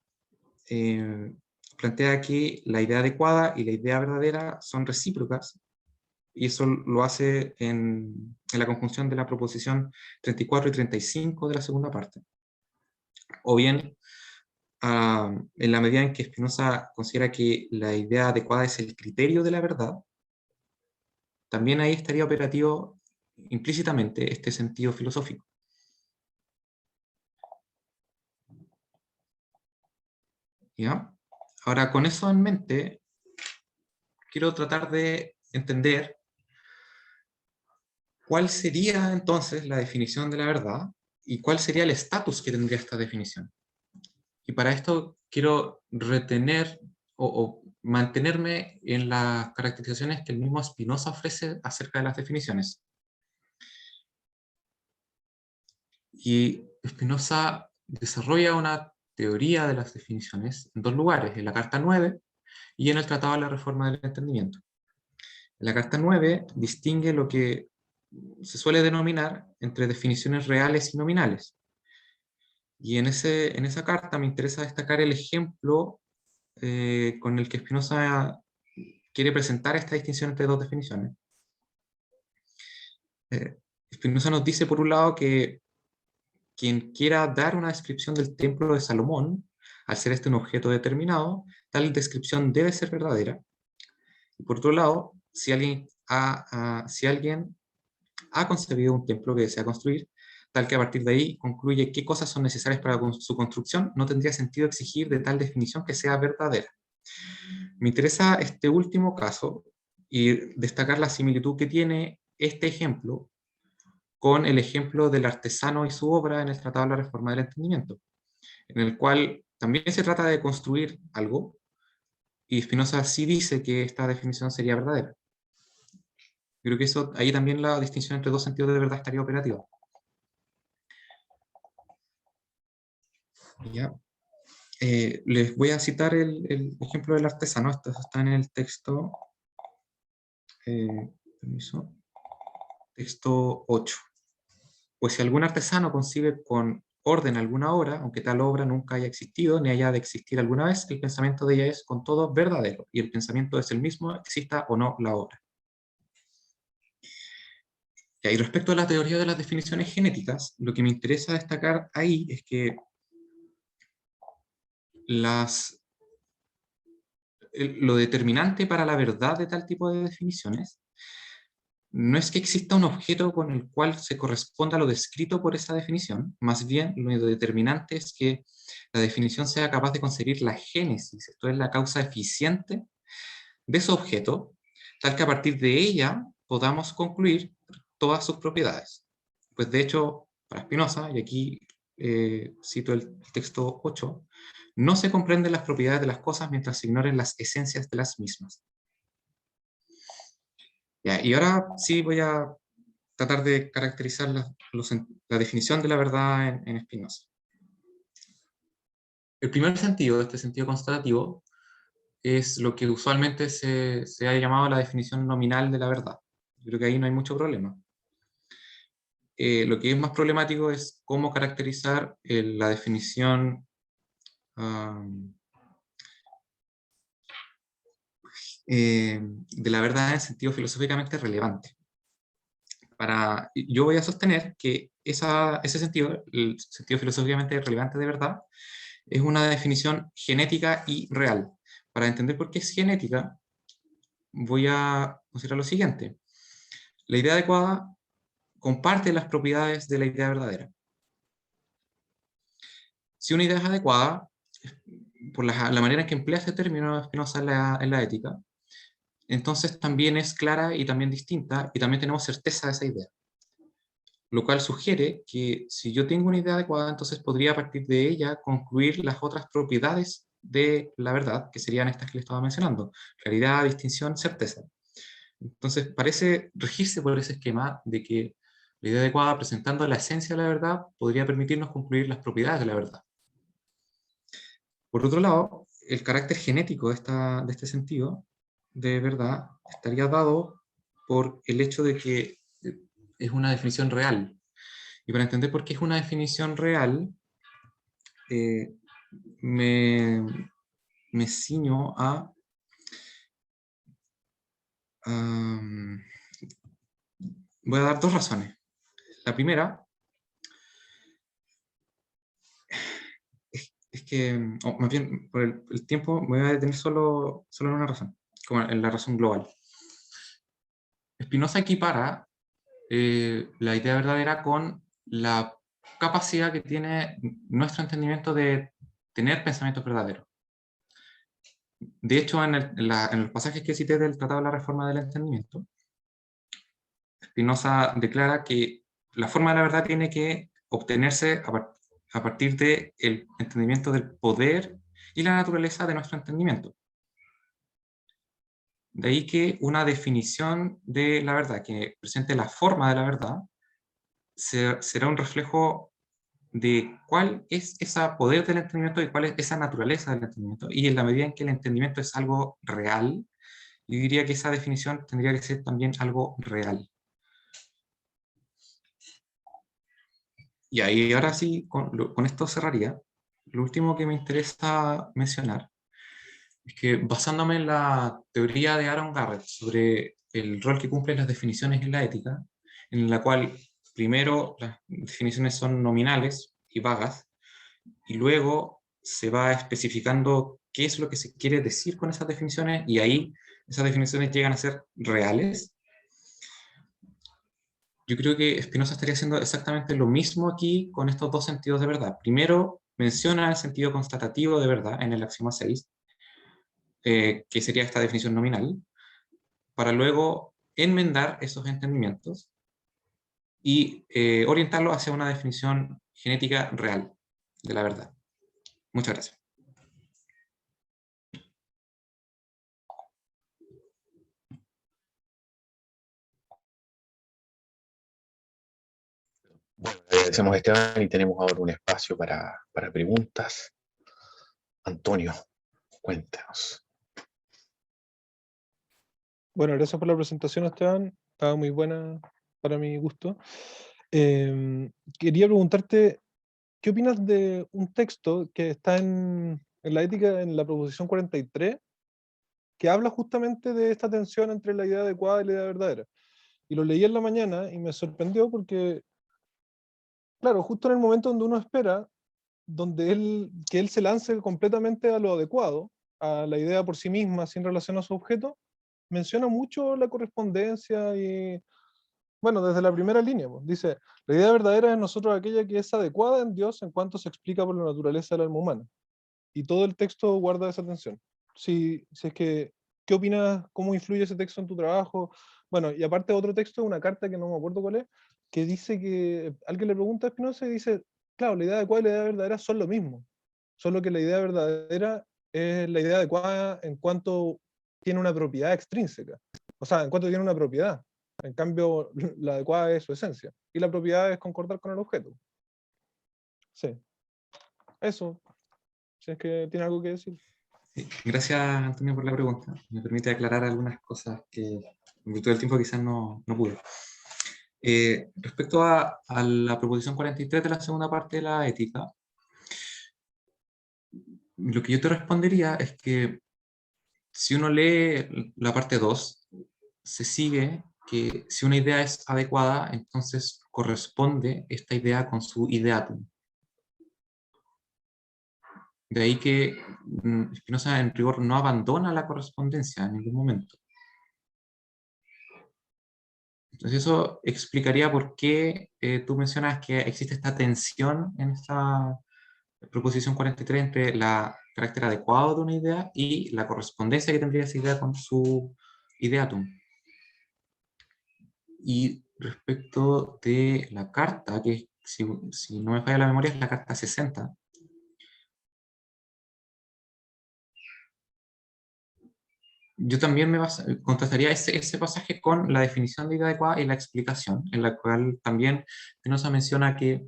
plantea que la idea adecuada y la idea verdadera son recíprocas, y eso lo hace en la conjunción de la proposición 34 y 35 de la segunda parte. O bien, en la medida en que Spinoza considera que la idea adecuada es el criterio de la verdad, también ahí estaría operativo implícitamente este sentido filosófico. ¿Ya? Ahora, con eso en mente, quiero tratar de entender cuál sería entonces la definición de la verdad y cuál sería el estatus que tendría esta definición. Y para esto quiero retener o mantenerme en las caracterizaciones que el mismo Spinoza ofrece acerca de las definiciones. Y Spinoza desarrolla una teoría de las definiciones en dos lugares, en la Carta 9 y en el Tratado de la Reforma del Entendimiento. En la Carta 9 distingue lo que se suele denominar entre definiciones reales y nominales. Y en esa carta me interesa destacar el ejemplo con el que Spinoza quiere presentar esta distinción entre dos definiciones. Spinoza nos dice, por un lado, que quien quiera dar una descripción del templo de Salomón, al ser este un objeto determinado, tal descripción debe ser verdadera. Y por otro lado, si alguien ha concebido un templo que desea construir, tal que a partir de ahí concluye qué cosas son necesarias para su construcción, no tendría sentido exigir de tal definición que sea verdadera. Me interesa este último caso y destacar la similitud que tiene este ejemplo con el ejemplo del artesano y su obra en el Tratado de la Reforma del Entendimiento, en el cual también se trata de construir algo, y Spinoza sí dice que esta definición sería verdadera. Creo que ahí también la distinción entre dos sentidos de verdad estaría operativa. ¿Ya? Les voy a citar el ejemplo del artesano. Esto está en el texto, texto 8. Pues si algún artesano concibe con orden alguna obra, aunque tal obra nunca haya existido, ni haya de existir alguna vez, el pensamiento de ella es con todo verdadero, y el pensamiento es el mismo, exista o no la obra. Y respecto a la teoría de las definiciones genéticas, lo que me interesa destacar ahí es que lo determinante para la verdad de tal tipo de definiciones no es que exista un objeto con el cual se corresponda lo descrito por esa definición, más bien lo determinante es que la definición sea capaz de conseguir la génesis, esto es la causa eficiente de ese objeto, tal que a partir de ella podamos concluir todas sus propiedades. Pues de hecho, para Spinoza, y aquí cito el texto 8, no se comprenden las propiedades de las cosas mientras se ignoren las esencias de las mismas. Ya, y ahora sí voy a tratar de caracterizar la definición de la verdad en Spinoza. El primer sentido, este sentido constatativo, es lo que usualmente se ha llamado la definición nominal de la verdad. Yo creo que ahí no hay mucho problema. Lo que es más problemático es cómo caracterizar la definición de la verdad en sentido filosóficamente relevante. Yo voy a sostener que ese sentido, el sentido filosóficamente relevante de verdad, es una definición genética y real. Para entender por qué es genética, voy a considerar lo siguiente. La idea adecuada comparte las propiedades de la idea verdadera. Si una idea es adecuada, por la manera en que emplea este término Spinoza en la ética, entonces también es clara y también distinta, y también tenemos certeza de esa idea. Lo cual sugiere que si yo tengo una idea adecuada, entonces podría a partir de ella concluir las otras propiedades de la verdad, que serían estas que le estaba mencionando: claridad, distinción, certeza. Entonces parece regirse por ese esquema de que la idea adecuada, presentando la esencia de la verdad, podría permitirnos concluir las propiedades de la verdad. Por otro lado, el carácter genético de este sentido de verdad estaría dado por el hecho de que es una definición real. Y para entender por qué es una definición real, me ciño a voy a dar dos razones. La primera es que, más bien, por el tiempo me voy a detener solo en una razón, como en la razón global. Spinoza equipara la idea verdadera con la capacidad que tiene nuestro entendimiento de tener pensamientos verdaderos. De hecho, en los pasajes que cité del Tratado de la Reforma del Entendimiento, Spinoza declara que la forma de la verdad tiene que obtenerse a partir del entendimiento del poder y la naturaleza de nuestro entendimiento. De ahí que una definición de la verdad que presente la forma de la verdad será un reflejo de cuál es ese poder del entendimiento y cuál es esa naturaleza del entendimiento. Y en la medida en que el entendimiento es algo real, yo diría que esa definición tendría que ser también algo real. Y ahí ahora sí, con esto cerraría. Lo último que me interesa mencionar es que, basándome en la teoría de Aaron Garrett sobre el rol que cumplen las definiciones en la ética, en la cual primero las definiciones son nominales y vagas, y luego se va especificando qué es lo que se quiere decir con esas definiciones, y ahí esas definiciones llegan a ser reales. Yo creo que Spinoza estaría haciendo exactamente lo mismo aquí con estos dos sentidos de verdad. Primero menciona el sentido constatativo de verdad en el axioma 6, que sería esta definición nominal, para luego enmendar esos entendimientos y orientarlo hacia una definición genética real de la verdad. Muchas gracias. Bueno, agradecemos a Esteban y tenemos ahora un espacio para preguntas. Antonio, cuéntanos. Bueno, gracias por la presentación, Esteban. Estaba muy buena para mi gusto. Quería preguntarte, ¿qué opinas de un texto que está en la ética, en la proposición 43, que habla justamente de esta tensión entre la idea adecuada y la idea verdadera? Y lo leí en la mañana y me sorprendió porque, claro, justo en el momento donde uno espera, que él se lance completamente a lo adecuado, a la idea por sí misma, sin relación a su objeto, menciona mucho la correspondencia y, bueno, desde la primera línea, pues, dice, la idea verdadera es en nosotros aquella que es adecuada en Dios en cuanto se explica por la naturaleza del alma humana. Y todo el texto guarda esa tensión. Si es que, ¿qué opinas? ¿Cómo influye ese texto en tu trabajo? Bueno, y aparte otro texto, una carta que no me acuerdo cuál es, que dice que alguien le pregunta a Spinoza y dice, claro, la idea adecuada y la idea verdadera son lo mismo, solo que la idea verdadera es la idea adecuada en cuanto tiene una propiedad extrínseca, o sea, en cuanto tiene una propiedad. En cambio, la adecuada es su esencia, y la propiedad es concordar con el objeto. Sí, eso, si es que tiene algo que decir. Sí, gracias, Antonio, por la pregunta. Me permite aclarar algunas cosas que en virtud del tiempo quizás no pude. Respecto a la proposición 43 de la segunda parte de la ética, lo que yo te respondería es que si uno lee la parte 2, se sigue que si una idea es adecuada, entonces corresponde esta idea con su ideatum. De ahí que Spinoza en rigor no abandona la correspondencia en ningún momento. Entonces eso explicaría por qué tú mencionas que existe esta tensión en esta proposición 43 entre el carácter adecuado de una idea y la correspondencia que tendría esa idea con su ideatum. Y respecto de la carta, que si no me falla la memoria es la carta 60, yo también contrastaría ese pasaje con la definición de idea adecuada y la explicación, en la cual también Spinoza menciona que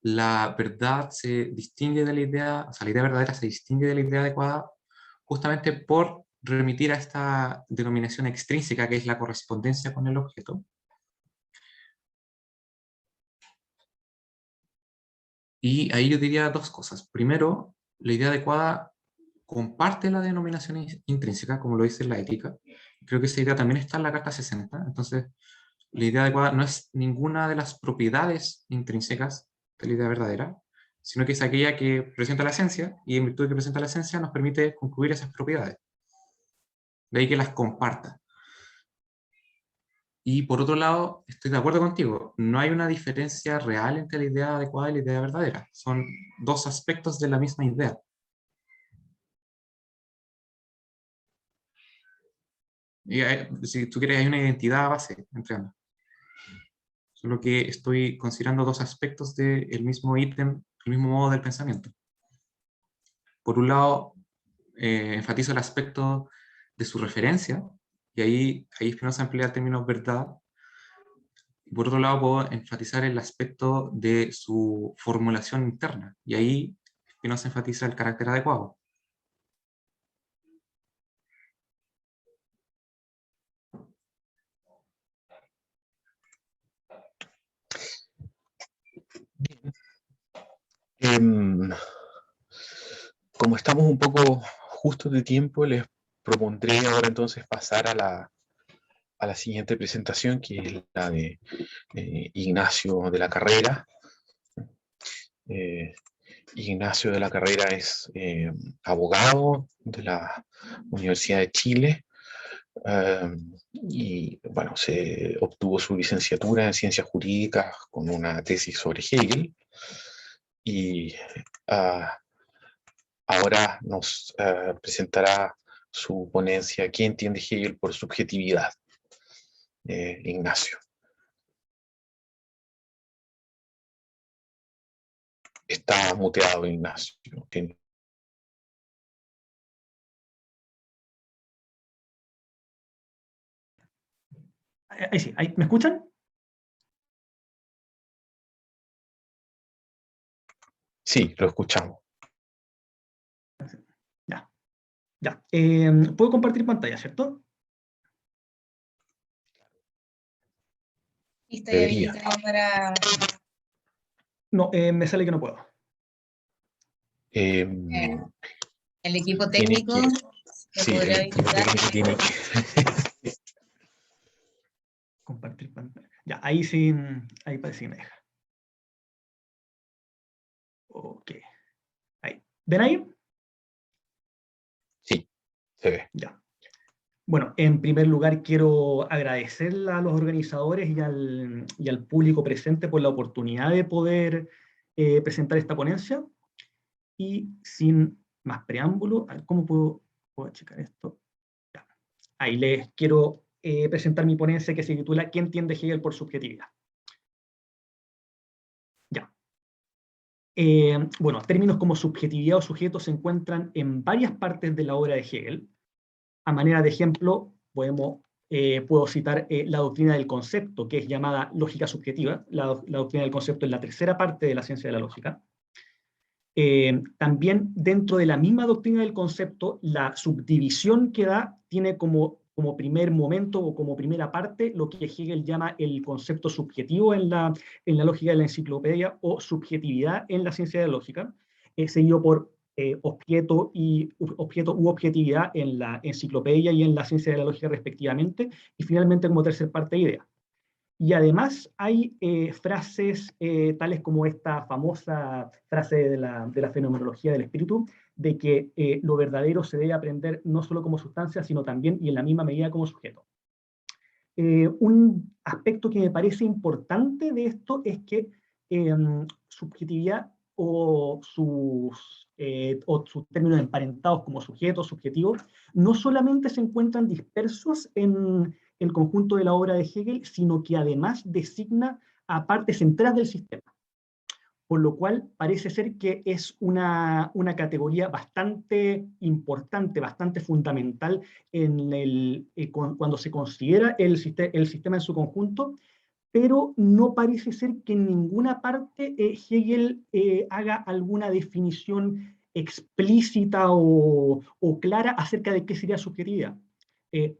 la verdad se distingue de la idea, o sea, la idea verdadera se distingue de la idea adecuada justamente por remitir a esta denominación extrínseca que es la correspondencia con el objeto. Y ahí yo diría dos cosas. Primero, la idea adecuada comparte la denominación intrínseca, como lo dice la ética. Creo que esa idea también está en la carta 60. Entonces, la idea adecuada no es ninguna de las propiedades intrínsecas de la idea verdadera, sino que es aquella que presenta la esencia, y en virtud de que presenta la esencia nos permite concluir esas propiedades. De ahí que las comparta. Y por otro lado, estoy de acuerdo contigo, no hay una diferencia real entre la idea adecuada y la idea verdadera. Son dos aspectos de la misma idea. Y si tú quieres, hay una identidad base entre ambas. Solo que estoy considerando dos aspectos del mismo ítem, el mismo modo del pensamiento. Por un lado, enfatizo el aspecto de su referencia, y ahí Spinoza emplea el término verdad. Por otro lado, puedo enfatizar el aspecto de su formulación interna, y ahí Spinoza enfatiza el carácter adecuado. Como estamos un poco justos de tiempo, les propondré ahora entonces pasar a la siguiente presentación, que es la de Ignacio de la Carrera. Ignacio de la Carrera es abogado de la Universidad de Chile, y bueno, se obtuvo su licenciatura en Ciencias Jurídicas con una tesis sobre Hegel, y ahora nos presentará su ponencia ¿Qué entiende Hegel por subjetividad? Ignacio. Está muteado, Ignacio. Ahí sí, ahí, ¿me escuchan? Sí, lo escuchamos. Ya, ya. Puedo compartir pantalla, ¿cierto? Y estoy Debería. habilitado para... No, me sale que no puedo. Eh, el equipo tiene técnico que, que sí, podría el equipo habilitar. técnico tiene que Compartir pantalla. Ya, ahí sí, ahí parece que me deja. Ok. Ahí. ¿Ven ahí? Sí, se ve. Ya. Bueno, en primer lugar quiero agradecer a los organizadores y al público presente por la oportunidad de poder presentar esta ponencia. Y sin más preámbulo, a ver, ¿cómo puedo checar esto? Ya. Ahí les quiero presentar mi ponencia que se titula ¿Qué entiende Hegel por subjetividad? Ya. Bueno, términos como subjetividad o sujeto se encuentran en varias partes de la obra de Hegel. A manera de ejemplo, puedo citar la doctrina del concepto, que es llamada lógica subjetiva. La doctrina del concepto es la tercera parte de la ciencia de la lógica. También dentro de la misma doctrina del concepto, la subdivisión que da tiene como primer momento o como primera parte lo que Hegel llama el concepto subjetivo en la lógica de la enciclopedia, o subjetividad en la ciencia de la lógica, seguido por objeto u objetividad en la enciclopedia y en la ciencia de la lógica respectivamente, y finalmente como tercer parte idea. Y además hay frases tales como esta famosa frase de la fenomenología del espíritu, de que lo verdadero se debe aprender no solo como sustancia, sino también y en la misma medida como sujeto. Un aspecto que me parece importante de esto es que subjetividad o sus términos emparentados como sujetos, subjetivos, no solamente se encuentran dispersos en el conjunto de la obra de Hegel, sino que además designa a partes enteras del sistema. Por lo cual parece ser que es una categoría bastante importante, bastante fundamental cuando se considera el sistema en su conjunto, pero no parece ser que en ninguna parte Hegel haga alguna definición explícita o clara acerca de qué sería subjetividad.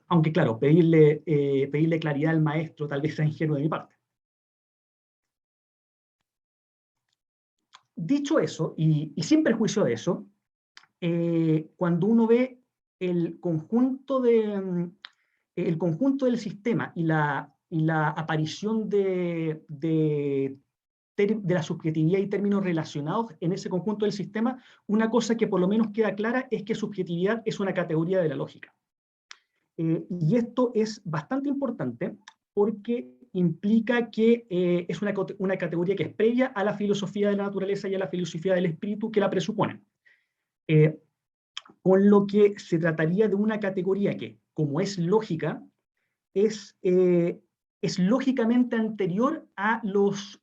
Aunque claro, pedirle claridad al maestro tal vez sea ingenuo de mi parte. Dicho eso, y sin perjuicio de eso, cuando uno ve el conjunto del sistema y la aparición de la subjetividad y términos relacionados en ese conjunto del sistema, una cosa que por lo menos queda clara es que subjetividad es una categoría de la lógica. Y esto es bastante importante porque implica que es una categoría que es previa a la filosofía de la naturaleza y a la filosofía del espíritu que la presuponen. Con lo que se trataría de una categoría que, como es lógica, es lógicamente anterior a los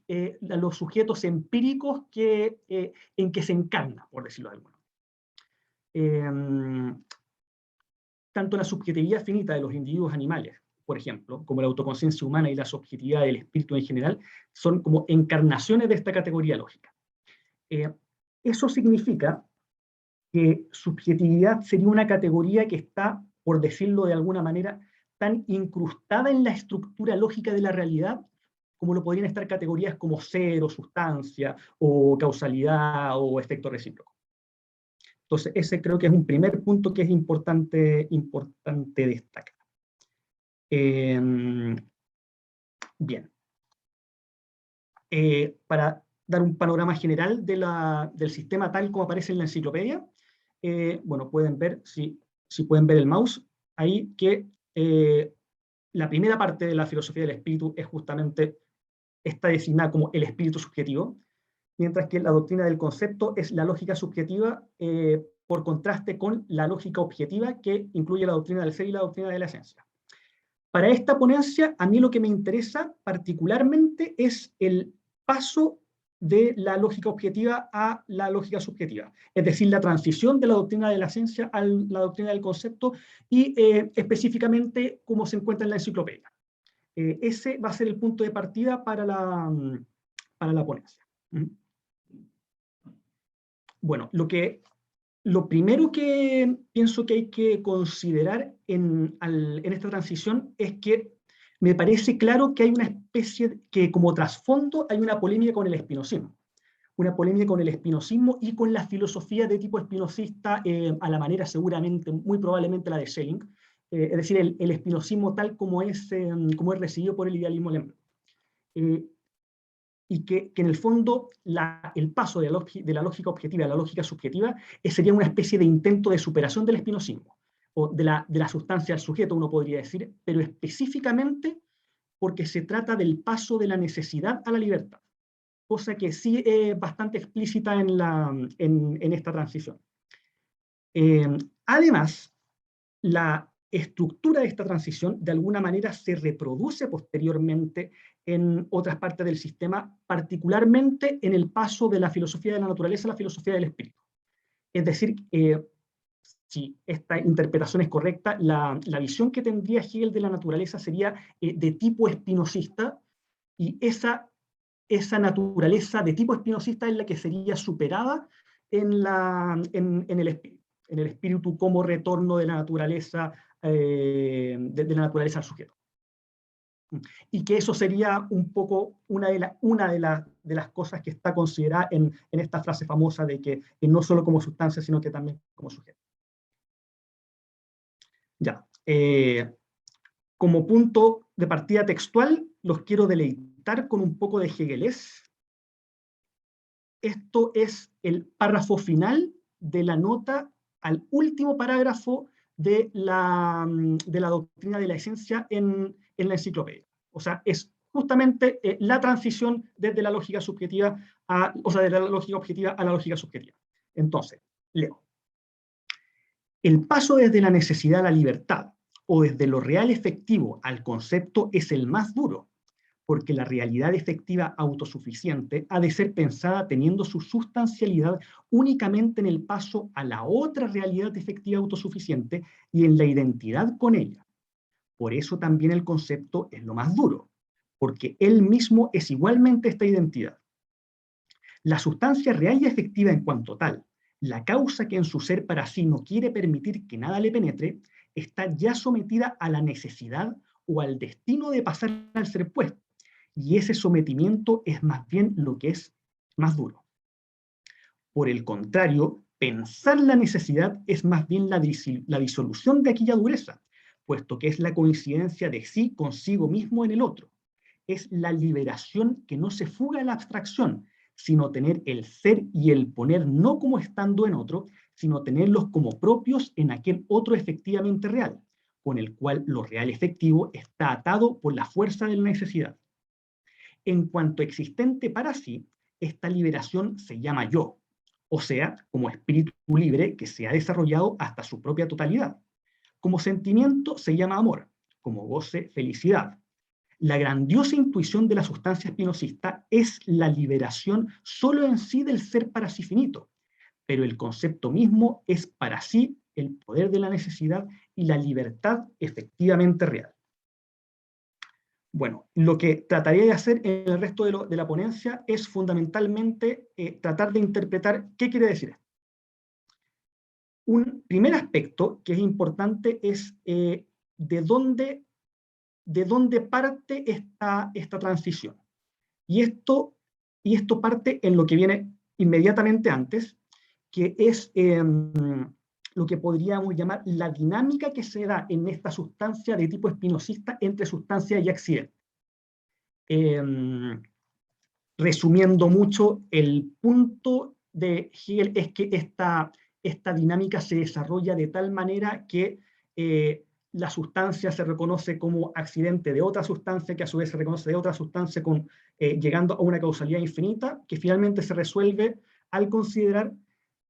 sujetos empíricos en que se encarna, por decirlo de alguna manera. Tanto la subjetividad finita de los individuos animales, por ejemplo, como la autoconciencia humana y la subjetividad del espíritu en general, son como encarnaciones de esta categoría lógica. Eso significa que subjetividad sería una categoría que está, por decirlo de alguna manera, tan incrustada en la estructura lógica de la realidad como lo podrían estar categorías como ser o sustancia o causalidad o efecto recíproco. Entonces, ese creo que es un primer punto que es importante destacar. Bien. Para dar un panorama general del sistema tal como aparece en la enciclopedia, bueno, pueden ver, si pueden ver el mouse, ahí que la primera parte de la filosofía del espíritu es justamente, está designada como el espíritu subjetivo, mientras que la doctrina del concepto es la lógica subjetiva, por contraste con la lógica objetiva, que incluye la doctrina del ser y la doctrina de la esencia. Para esta ponencia, a mí lo que me interesa particularmente es el paso de la lógica objetiva a la lógica subjetiva, es decir, la transición de la doctrina de la esencia a la doctrina del concepto y específicamente cómo se encuentra en la enciclopedia. Ese va a ser el punto de partida para la ponencia. Bueno, lo primero que pienso que hay que considerar en esta transición es que me parece claro que hay una especie, que como trasfondo hay una polémica con el espinosismo. Una polémica con el espinosismo y con la filosofía de tipo espinosista, a la manera seguramente, muy probablemente la de Schelling, es decir, el espinosismo tal como es recibido por el idealismo alemán. Y que en el fondo el paso de la lógica objetiva a la lógica subjetiva sería una especie de intento de superación del espinosismo, o de la sustancia al sujeto, uno podría decir, pero específicamente porque se trata del paso de la necesidad a la libertad, cosa que sí es bastante explícita en esta transición. Además, la estructura de esta transición de alguna manera se reproduce posteriormente en otras partes del sistema, particularmente en el paso de la filosofía de la naturaleza a la filosofía del espíritu. Es decir, si esta interpretación es correcta, la visión que tendría Hegel de la naturaleza sería de tipo espinosista, y esa naturaleza de tipo espinosista es la que sería superada en el espíritu como retorno de la naturaleza, de la naturaleza al sujeto. Y que eso sería un poco una de las cosas que está considerada en esta frase famosa de que no solo como sustancia, sino que también como sujeto. Ya. Como punto de partida textual, los quiero deleitar con un poco de Hegelés. Esto es el párrafo final de la nota al último parágrafo de la doctrina de la esencia en la enciclopedia. O sea, es justamente la transición desde la lógica subjetiva de la lógica objetiva a la lógica subjetiva. Entonces, leo. El paso desde la necesidad a la libertad, o desde lo real efectivo al concepto, es el más duro, porque la realidad efectiva autosuficiente ha de ser pensada teniendo su sustancialidad únicamente en el paso a la otra realidad efectiva autosuficiente y en la identidad con ella. Por eso también el concepto es lo más duro, porque él mismo es igualmente esta identidad. La sustancia real y efectiva en cuanto tal, la causa que en su ser para sí no quiere permitir que nada le penetre, está ya sometida a la necesidad o al destino de pasar al ser puesto, y ese sometimiento es más bien lo que es más duro. Por el contrario, pensar la necesidad es más bien la disolución de aquella dureza, puesto que es la coincidencia de sí consigo mismo en el otro. Es la liberación que no se fuga a la abstracción, sino tener el ser y el poner no como estando en otro, sino tenerlos como propios en aquel otro efectivamente real, con el cual lo real efectivo está atado por la fuerza de la necesidad. En cuanto existente para sí, esta liberación se llama yo, o sea, como espíritu libre que se ha desarrollado hasta su propia totalidad. Como sentimiento se llama amor, como goce, felicidad. La grandiosa intuición de la sustancia espinosista es la liberación solo en sí del ser para sí finito, pero el concepto mismo es para sí el poder de la necesidad y la libertad efectivamente real. Bueno, lo que trataría de hacer en el resto de la ponencia es fundamentalmente tratar de interpretar qué quiere decir esto. Un primer aspecto que es importante es de dónde parte esta transición. Y esto parte en lo que viene inmediatamente antes, que es lo que podríamos llamar la dinámica que se da en esta sustancia de tipo espinosista entre sustancia y accidente. Resumiendo mucho, el punto de Hegel es que esta dinámica se desarrolla de tal manera que la sustancia se reconoce como accidente de otra sustancia, que a su vez se reconoce de otra sustancia, llegando a una causalidad infinita, que finalmente se resuelve al considerar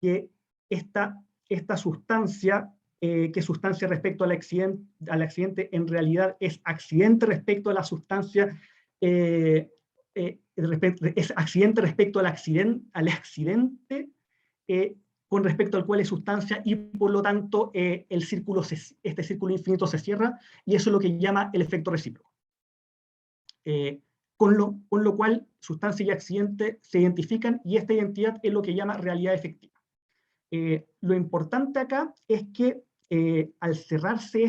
que esta sustancia, que es sustancia respecto al accidente, en realidad es accidente respecto a la sustancia, es accidente respecto al accidente con respecto al cual es sustancia, y por lo tanto este círculo infinito se cierra, y eso es lo que llama el efecto recíproco. Con lo cual sustancia y accidente se identifican, y esta identidad es lo que llama realidad efectiva. Lo importante acá es que al cerrarse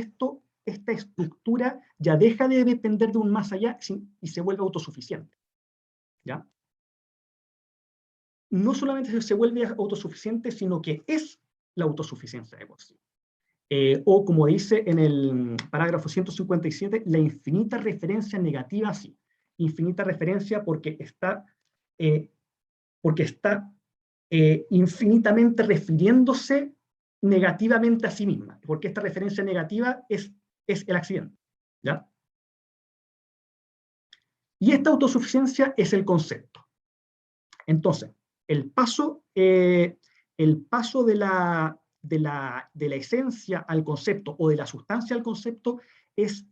esta estructura ya deja de depender de un más allá y se vuelve autosuficiente. ¿Ya? No solamente se vuelve autosuficiente, sino que es la autosuficiencia de por sí. O como dice en el parágrafo 157, la infinita referencia negativa sí. Infinita referencia porque está infinitamente refiriéndose negativamente a sí misma, porque esta referencia negativa es el accidente, ¿ya? Y esta autosuficiencia es el concepto. Entonces, el paso de la esencia al concepto o de la sustancia al concepto es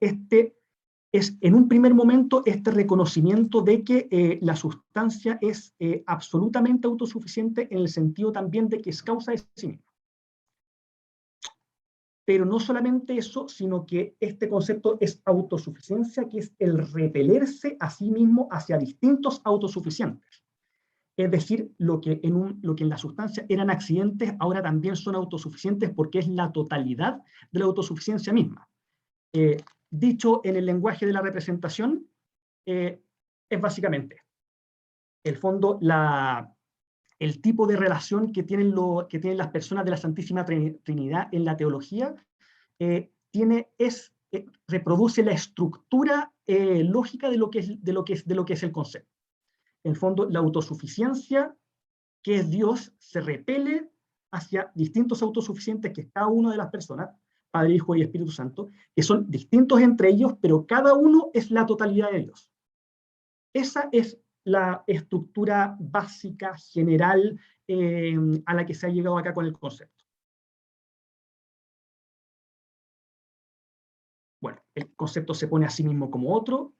en un primer momento este reconocimiento de que la sustancia es absolutamente autosuficiente en el sentido también de que es causa de sí misma. Pero no solamente eso, sino que este concepto es autosuficiencia, que es el repelerse a sí mismo hacia distintos autosuficientes. Es decir, lo que en la sustancia eran accidentes, ahora también son autosuficientes porque es la totalidad de la autosuficiencia misma. Dicho en el lenguaje de la representación, es básicamente, el fondo, el tipo de relación que tienen las personas de la Santísima Trinidad en la teología, reproduce la estructura lógica de lo que es el concepto. En el fondo, la autosuficiencia, que es Dios, se repele hacia distintos autosuficientes, que es cada una de las personas, Padre, Hijo y Espíritu Santo, que son distintos entre ellos, pero cada uno es la totalidad de Dios. Esa es la estructura básica, general, a la que se ha llegado acá con el concepto. Bueno, el concepto se pone a sí mismo como otro,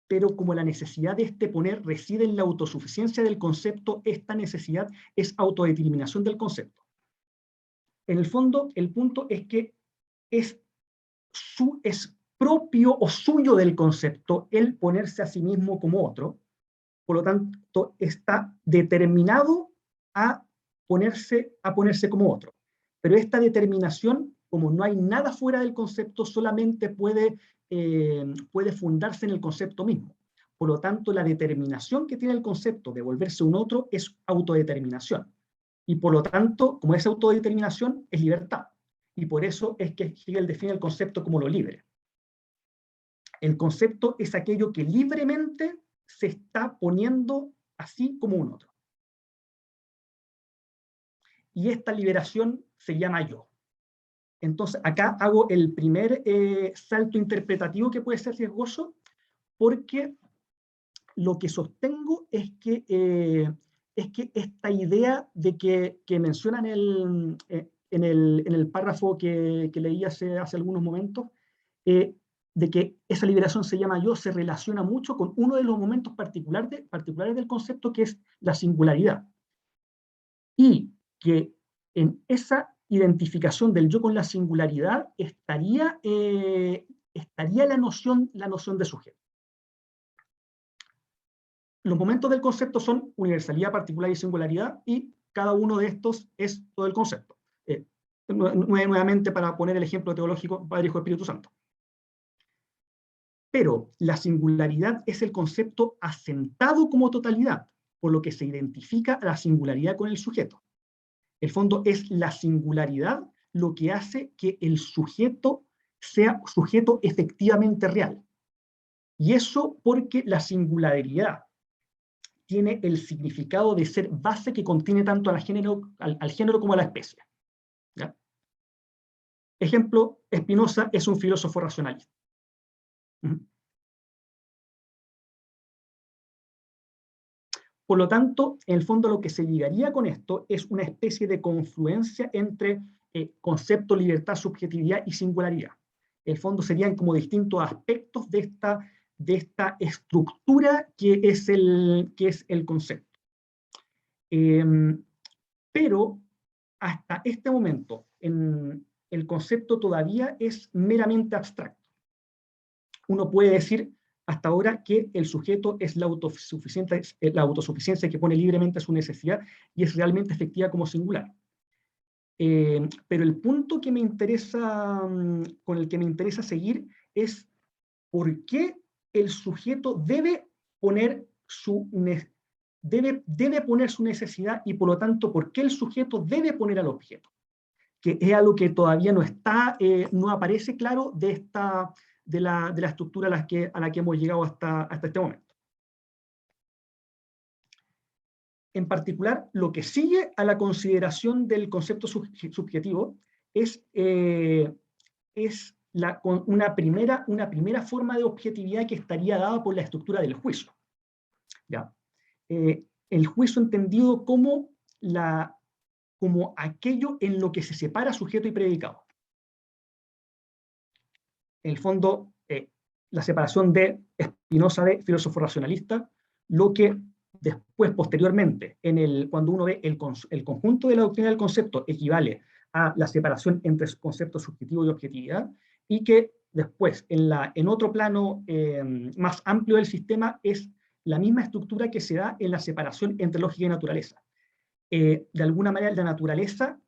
pero como la necesidad de este poner reside en la autosuficiencia del concepto, esta necesidad es autodeterminación del concepto. En el fondo, el punto es que es propio o suyo del concepto el ponerse a sí mismo como otro, por lo tanto está determinado a ponerse como otro. Pero esta determinación, como no hay nada fuera del concepto, solamente puede fundarse en el concepto mismo. Por lo tanto, la determinación que tiene el concepto de volverse un otro es autodeterminación. Y por lo tanto, como es autodeterminación, es libertad. Y por eso es que Hegel define el concepto como lo libre. El concepto es aquello que libremente se está poniendo así como un otro. Y esta liberación se llama yo. Entonces, acá hago el primer salto interpretativo que puede ser riesgoso, porque lo que sostengo es que esta idea de que mencionan en el párrafo que leí hace algunos momentos, de que esa liberación se llama yo, se relaciona mucho con uno de los momentos particulares del concepto, que es la singularidad. Y que en esa identificación del yo con la singularidad estaría la noción de sujeto. Los momentos del concepto son universalidad, particular y singularidad, y cada uno de estos es todo el concepto. Nuevamente, para poner el ejemplo teológico, Padre, Hijo, Espíritu Santo. Pero la singularidad es el concepto asentado como totalidad, por lo que se identifica la singularidad con el sujeto. En el fondo es la singularidad lo que hace que el sujeto sea sujeto efectivamente real. Y eso porque la singularidad tiene el significado de ser base que contiene tanto al género como a la especie. ¿Ya? Ejemplo, Spinoza es un filósofo racionalista. Por lo tanto, en el fondo lo que se llegaría con esto es una especie de confluencia entre concepto, libertad, subjetividad y singularidad. En el fondo serían como distintos aspectos de esta estructura que es el concepto. Pero hasta este momento el concepto todavía es meramente abstracto. Uno puede decir hasta ahora que el sujeto es la autosuficiencia que pone libremente su necesidad y es realmente efectiva como singular. Pero el punto que con el que me interesa seguir es por qué el sujeto debe poner su necesidad y por lo tanto por qué el sujeto debe poner al objeto. que es algo que todavía no está, no aparece claro de la estructura a la que hemos llegado hasta este momento. En particular, lo que sigue a la consideración del concepto subjetivo es una primera forma de objetividad que estaría dada por la estructura del juicio. ¿Ya? El juicio entendido como aquello en lo que se separa sujeto y predicado. En el fondo, la separación de Spinoza de filósofo racionalista, lo que después, posteriormente, cuando uno ve el conjunto de la doctrina del concepto, equivale a la separación entre conceptos subjetivo y objetividad, y que después, en otro plano más amplio del sistema, es la misma estructura que se da en la separación entre lógica y naturaleza. De alguna manera, la naturaleza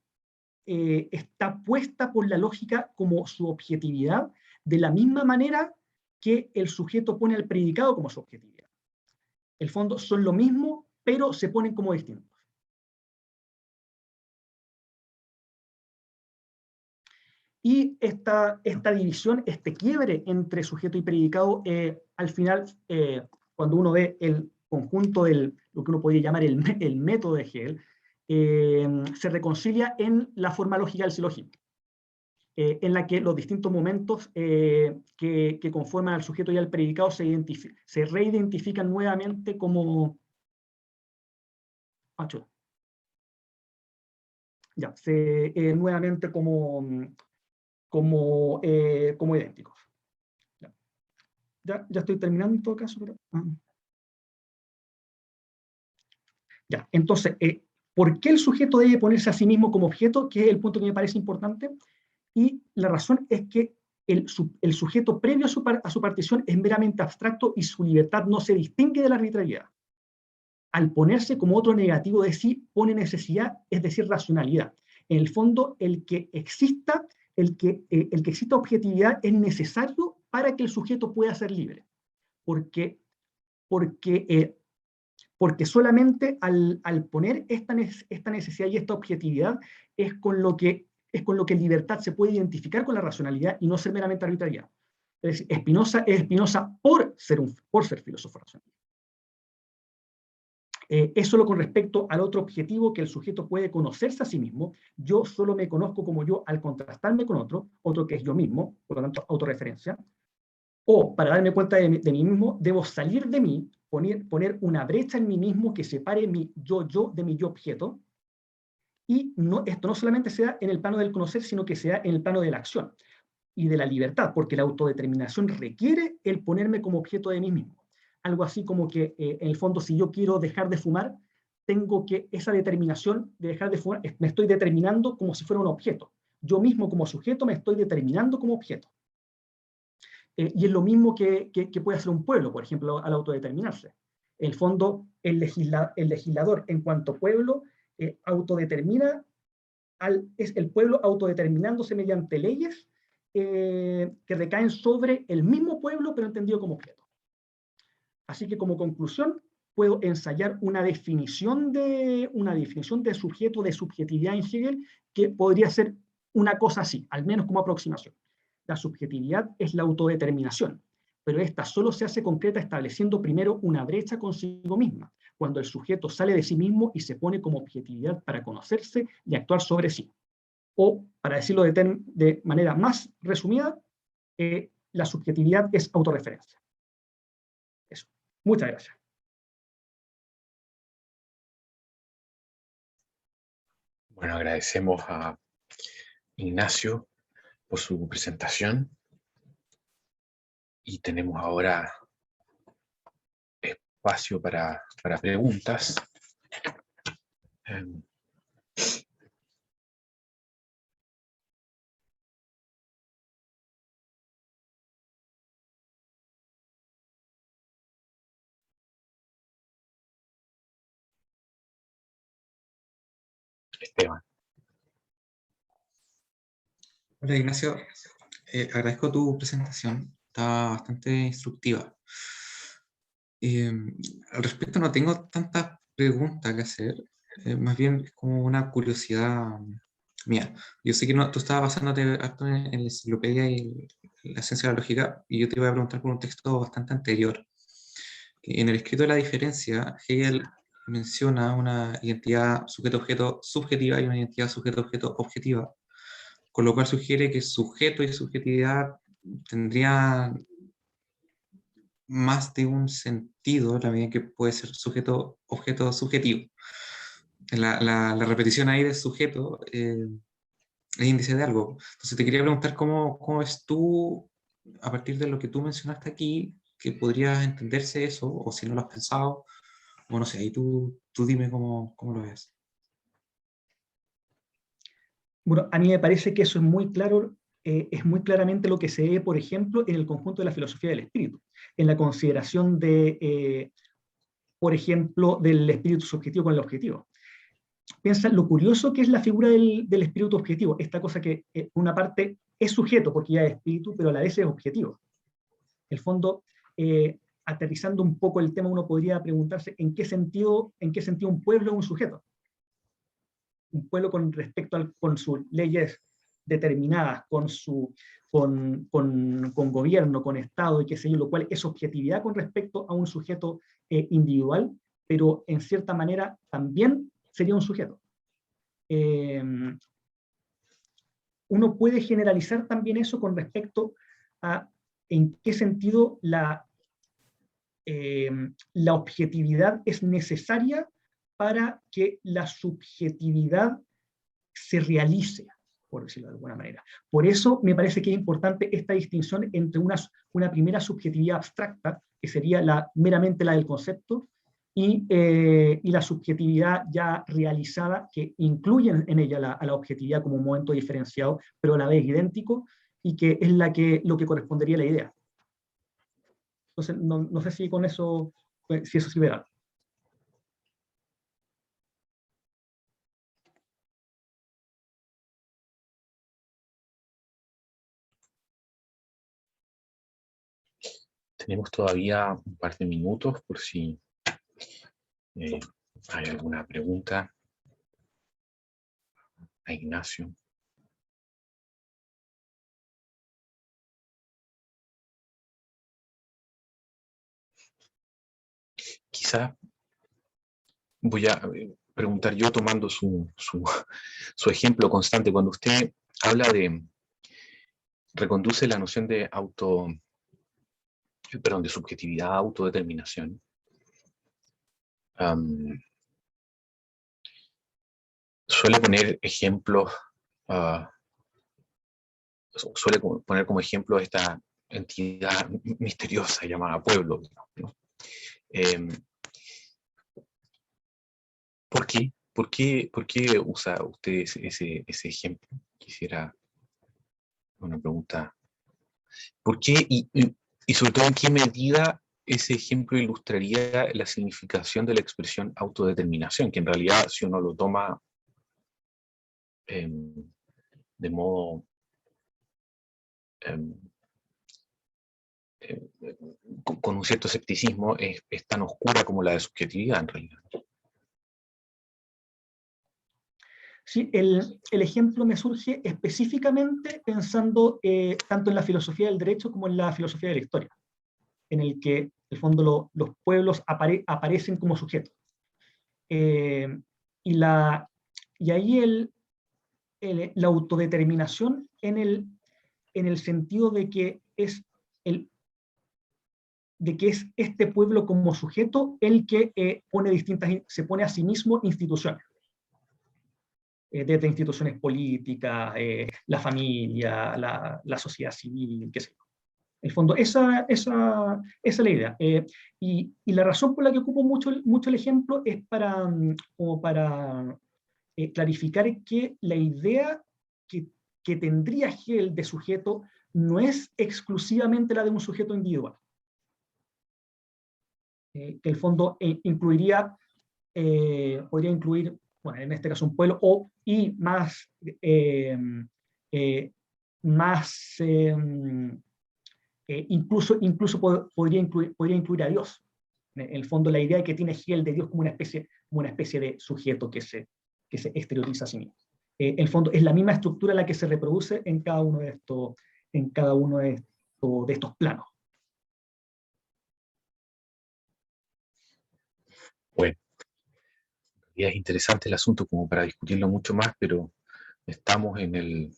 está puesta por la lógica como su objetividad, de la misma manera que el sujeto pone al predicado como su objetividad. En el fondo son lo mismo, pero se ponen como distintos. Y esta división, este quiebre entre sujeto y predicado, al final, cuando uno ve el conjunto de lo que uno podría llamar el método de Hegel, se reconcilia en la forma lógica del silogismo, en la que los distintos momentos que conforman al sujeto y al predicado se reidentifican nuevamente como... nuevamente como idénticos. Ya estoy terminando en todo caso, pero... Ya, entonces, ¿por qué el sujeto debe ponerse a sí mismo como objeto? Que es el punto que me parece importante. Y la razón es que el sujeto previo a su partición es meramente abstracto y su libertad no se distingue de la arbitrariedad. Al ponerse como otro negativo de sí, pone necesidad, es decir, racionalidad. En el fondo, el que exista objetividad es necesario para que el sujeto pueda ser libre. Porque solamente al poner esta necesidad y esta objetividad es con lo que libertad se puede identificar con la racionalidad y no ser meramente arbitrariedad. Es decir, Spinoza es Spinoza por ser filósofo racional. Es solo con respecto al otro objetivo que el sujeto puede conocerse a sí mismo. Yo solo me conozco como yo al contrastarme con otro que es yo mismo, por lo tanto, autorreferencia. O, para darme cuenta de mí mismo, debo salir de mí, poner una brecha en mí mismo que separe mi yo de mi yo objeto. Y esto no solamente se da en el plano del conocer, sino que se da en el plano de la acción y de la libertad, porque la autodeterminación requiere el ponerme como objeto de mí mismo. Algo así como que, en el fondo, si yo quiero dejar de fumar, tengo que esa determinación de dejar de fumar, me estoy determinando como si fuera un objeto. Yo mismo como sujeto me estoy determinando como objeto. Y es lo mismo que puede hacer un pueblo, por ejemplo, al autodeterminarse. En el fondo, el legislador, en cuanto pueblo, autodetermina, es el pueblo autodeterminándose mediante leyes que recaen sobre el mismo pueblo, pero entendido como objeto. Así que, como conclusión, puedo ensayar una definición de sujeto, de subjetividad en Hegel, que podría ser una cosa así, al menos como aproximación. La subjetividad es la autodeterminación, pero esta solo se hace concreta estableciendo primero una brecha consigo misma, cuando el sujeto sale de sí mismo y se pone como objetividad para conocerse y actuar sobre sí. O, para decirlo de manera más resumida, la subjetividad es autorreferencia. Eso. Muchas gracias. Bueno, agradecemos a Ignacio por su presentación y tenemos ahora espacio para preguntas. Esteban. Hola Ignacio, agradezco tu presentación, está bastante instructiva. Al respecto no tengo tantas preguntas que hacer, más bien es como una curiosidad Mira, yo sé que no, tú estabas basándote harto en la enciclopedia y la ciencia de la lógica, y yo te voy a preguntar por un texto bastante anterior. En el escrito de la diferencia, Hegel menciona una identidad sujeto-objeto subjetiva y una identidad sujeto-objeto objetiva, con lo cual sugiere que sujeto y subjetividad tendrían más de un sentido, en la medida que puede ser sujeto-objeto subjetivo. La repetición ahí de sujeto es índice de algo. Entonces te quería preguntar cómo ves tú, a partir de lo que tú mencionaste aquí, que podría entenderse eso, o si no lo has pensado, o no sé, ahí tú dime cómo lo ves. Bueno, a mí me parece que eso es muy claro, es muy claramente lo que se ve, por ejemplo, en el conjunto de la filosofía del espíritu, en la consideración de, por ejemplo, del espíritu subjetivo con el objetivo. Piensa lo curioso que es la figura del espíritu objetivo, esta cosa que una parte es sujeto porque ya es espíritu, pero a la vez es objetivo. En el fondo, aterrizando un poco el tema, uno podría preguntarse en qué sentido un pueblo es un sujeto. Un pueblo con respecto con sus leyes determinadas, con gobierno, con Estado y qué sé yo, lo cual es objetividad con respecto a un sujeto individual, pero en cierta manera también sería un sujeto. Uno puede generalizar también eso con respecto a en qué sentido la objetividad es necesaria para que la subjetividad se realice, por decirlo de alguna manera. Por eso me parece que es importante esta distinción entre una primera subjetividad abstracta, que sería meramente la del concepto, y la subjetividad ya realizada, que incluye en ella a la objetividad como un momento diferenciado, pero a la vez idéntico, y que es lo que correspondería a la idea. Entonces, no sé si con eso, si eso sirve de algo. Tenemos todavía un par de minutos por si hay alguna pregunta a Ignacio. Quizá voy a preguntar yo tomando su ejemplo constante. Cuando usted habla reconduce la noción de de subjetividad, autodeterminación. Suele poner ejemplos, suele poner como ejemplo esta entidad misteriosa llamada pueblo, ¿no? ¿Por qué? ¿Por qué usa usted ese ejemplo? Quisiera una pregunta. ¿Por qué y sobre todo en qué medida ese ejemplo ilustraría la significación de la expresión autodeterminación? Que en realidad, si uno lo toma de modo con un cierto escepticismo, es tan oscura como la de subjetividad en realidad. Sí, el ejemplo me surge específicamente pensando tanto en la filosofía del derecho como en la filosofía de la historia, en el que, en el fondo, los pueblos aparecen como sujetos. Y ahí la autodeterminación en el sentido de que es este pueblo como sujeto el que se pone a sí mismo instituciones. Desde instituciones políticas, la familia, la sociedad civil, qué sé yo. En el fondo, esa es la idea. Y la razón por la que ocupo mucho el ejemplo es como para clarificar que la idea que tendría Hegel de sujeto no es exclusivamente la de un sujeto individual. Que el fondo podría incluir, bueno, en este caso un pueblo, incluso podría incluir a Dios. En el fondo, la idea que tiene Hegel de Dios como una especie de sujeto que se exterioriza a sí mismo. en el fondo es la misma estructura la que se reproduce en cada uno de estos planos. Bueno, es interesante el asunto como para discutirlo mucho más, pero estamos en el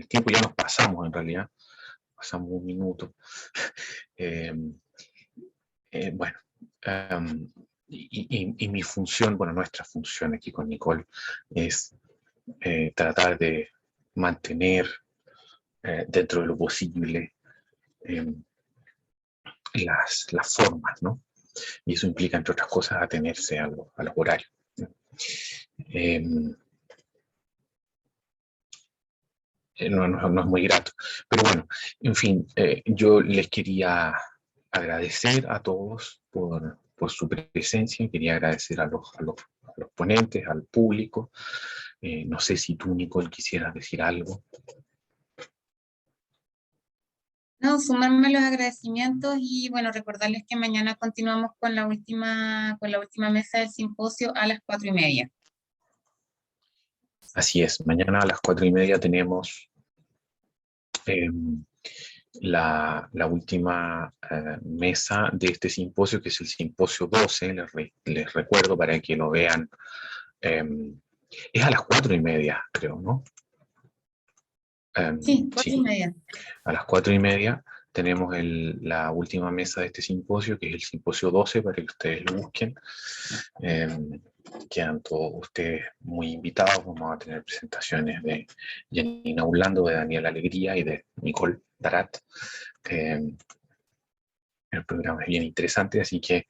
tiempo, ya nos pasamos en realidad, pasamos un minuto. Bueno, y mi función, bueno, nuestra función aquí con Nicole es tratar de mantener dentro de lo posible las formas, ¿no? Y eso implica, entre otras cosas, atenerse a los horarios. No es muy grato. Pero bueno, en fin, yo les quería agradecer a todos por su presencia. Quería agradecer a los ponentes, al público. No sé si tú, Nicole, quisieras decir algo. No, sumarme a los agradecimientos y bueno, recordarles que mañana continuamos con la última mesa del simposio a las 4:30. Así es, mañana a las 4:30 tenemos la última mesa de este simposio, que es el simposio 12, les recuerdo para que lo vean. Es a las 4:30, creo, ¿no? Sí, 4:30. A las 4:30 tenemos la última mesa de este simposio, que es el simposio 12, para que ustedes lo busquen. Quedan todos ustedes muy invitados. Vamos a tener presentaciones de Janina Urlando, de Daniel Alegría y de Nicole Darat. El programa es bien interesante, así que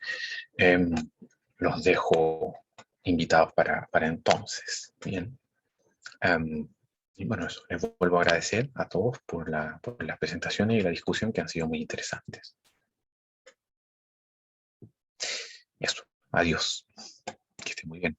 los dejo invitados para entonces. Bien. Y bueno, eso, les vuelvo a agradecer a todos por las presentaciones y la discusión, que han sido muy interesantes. Y eso, adiós. Que estén muy bien.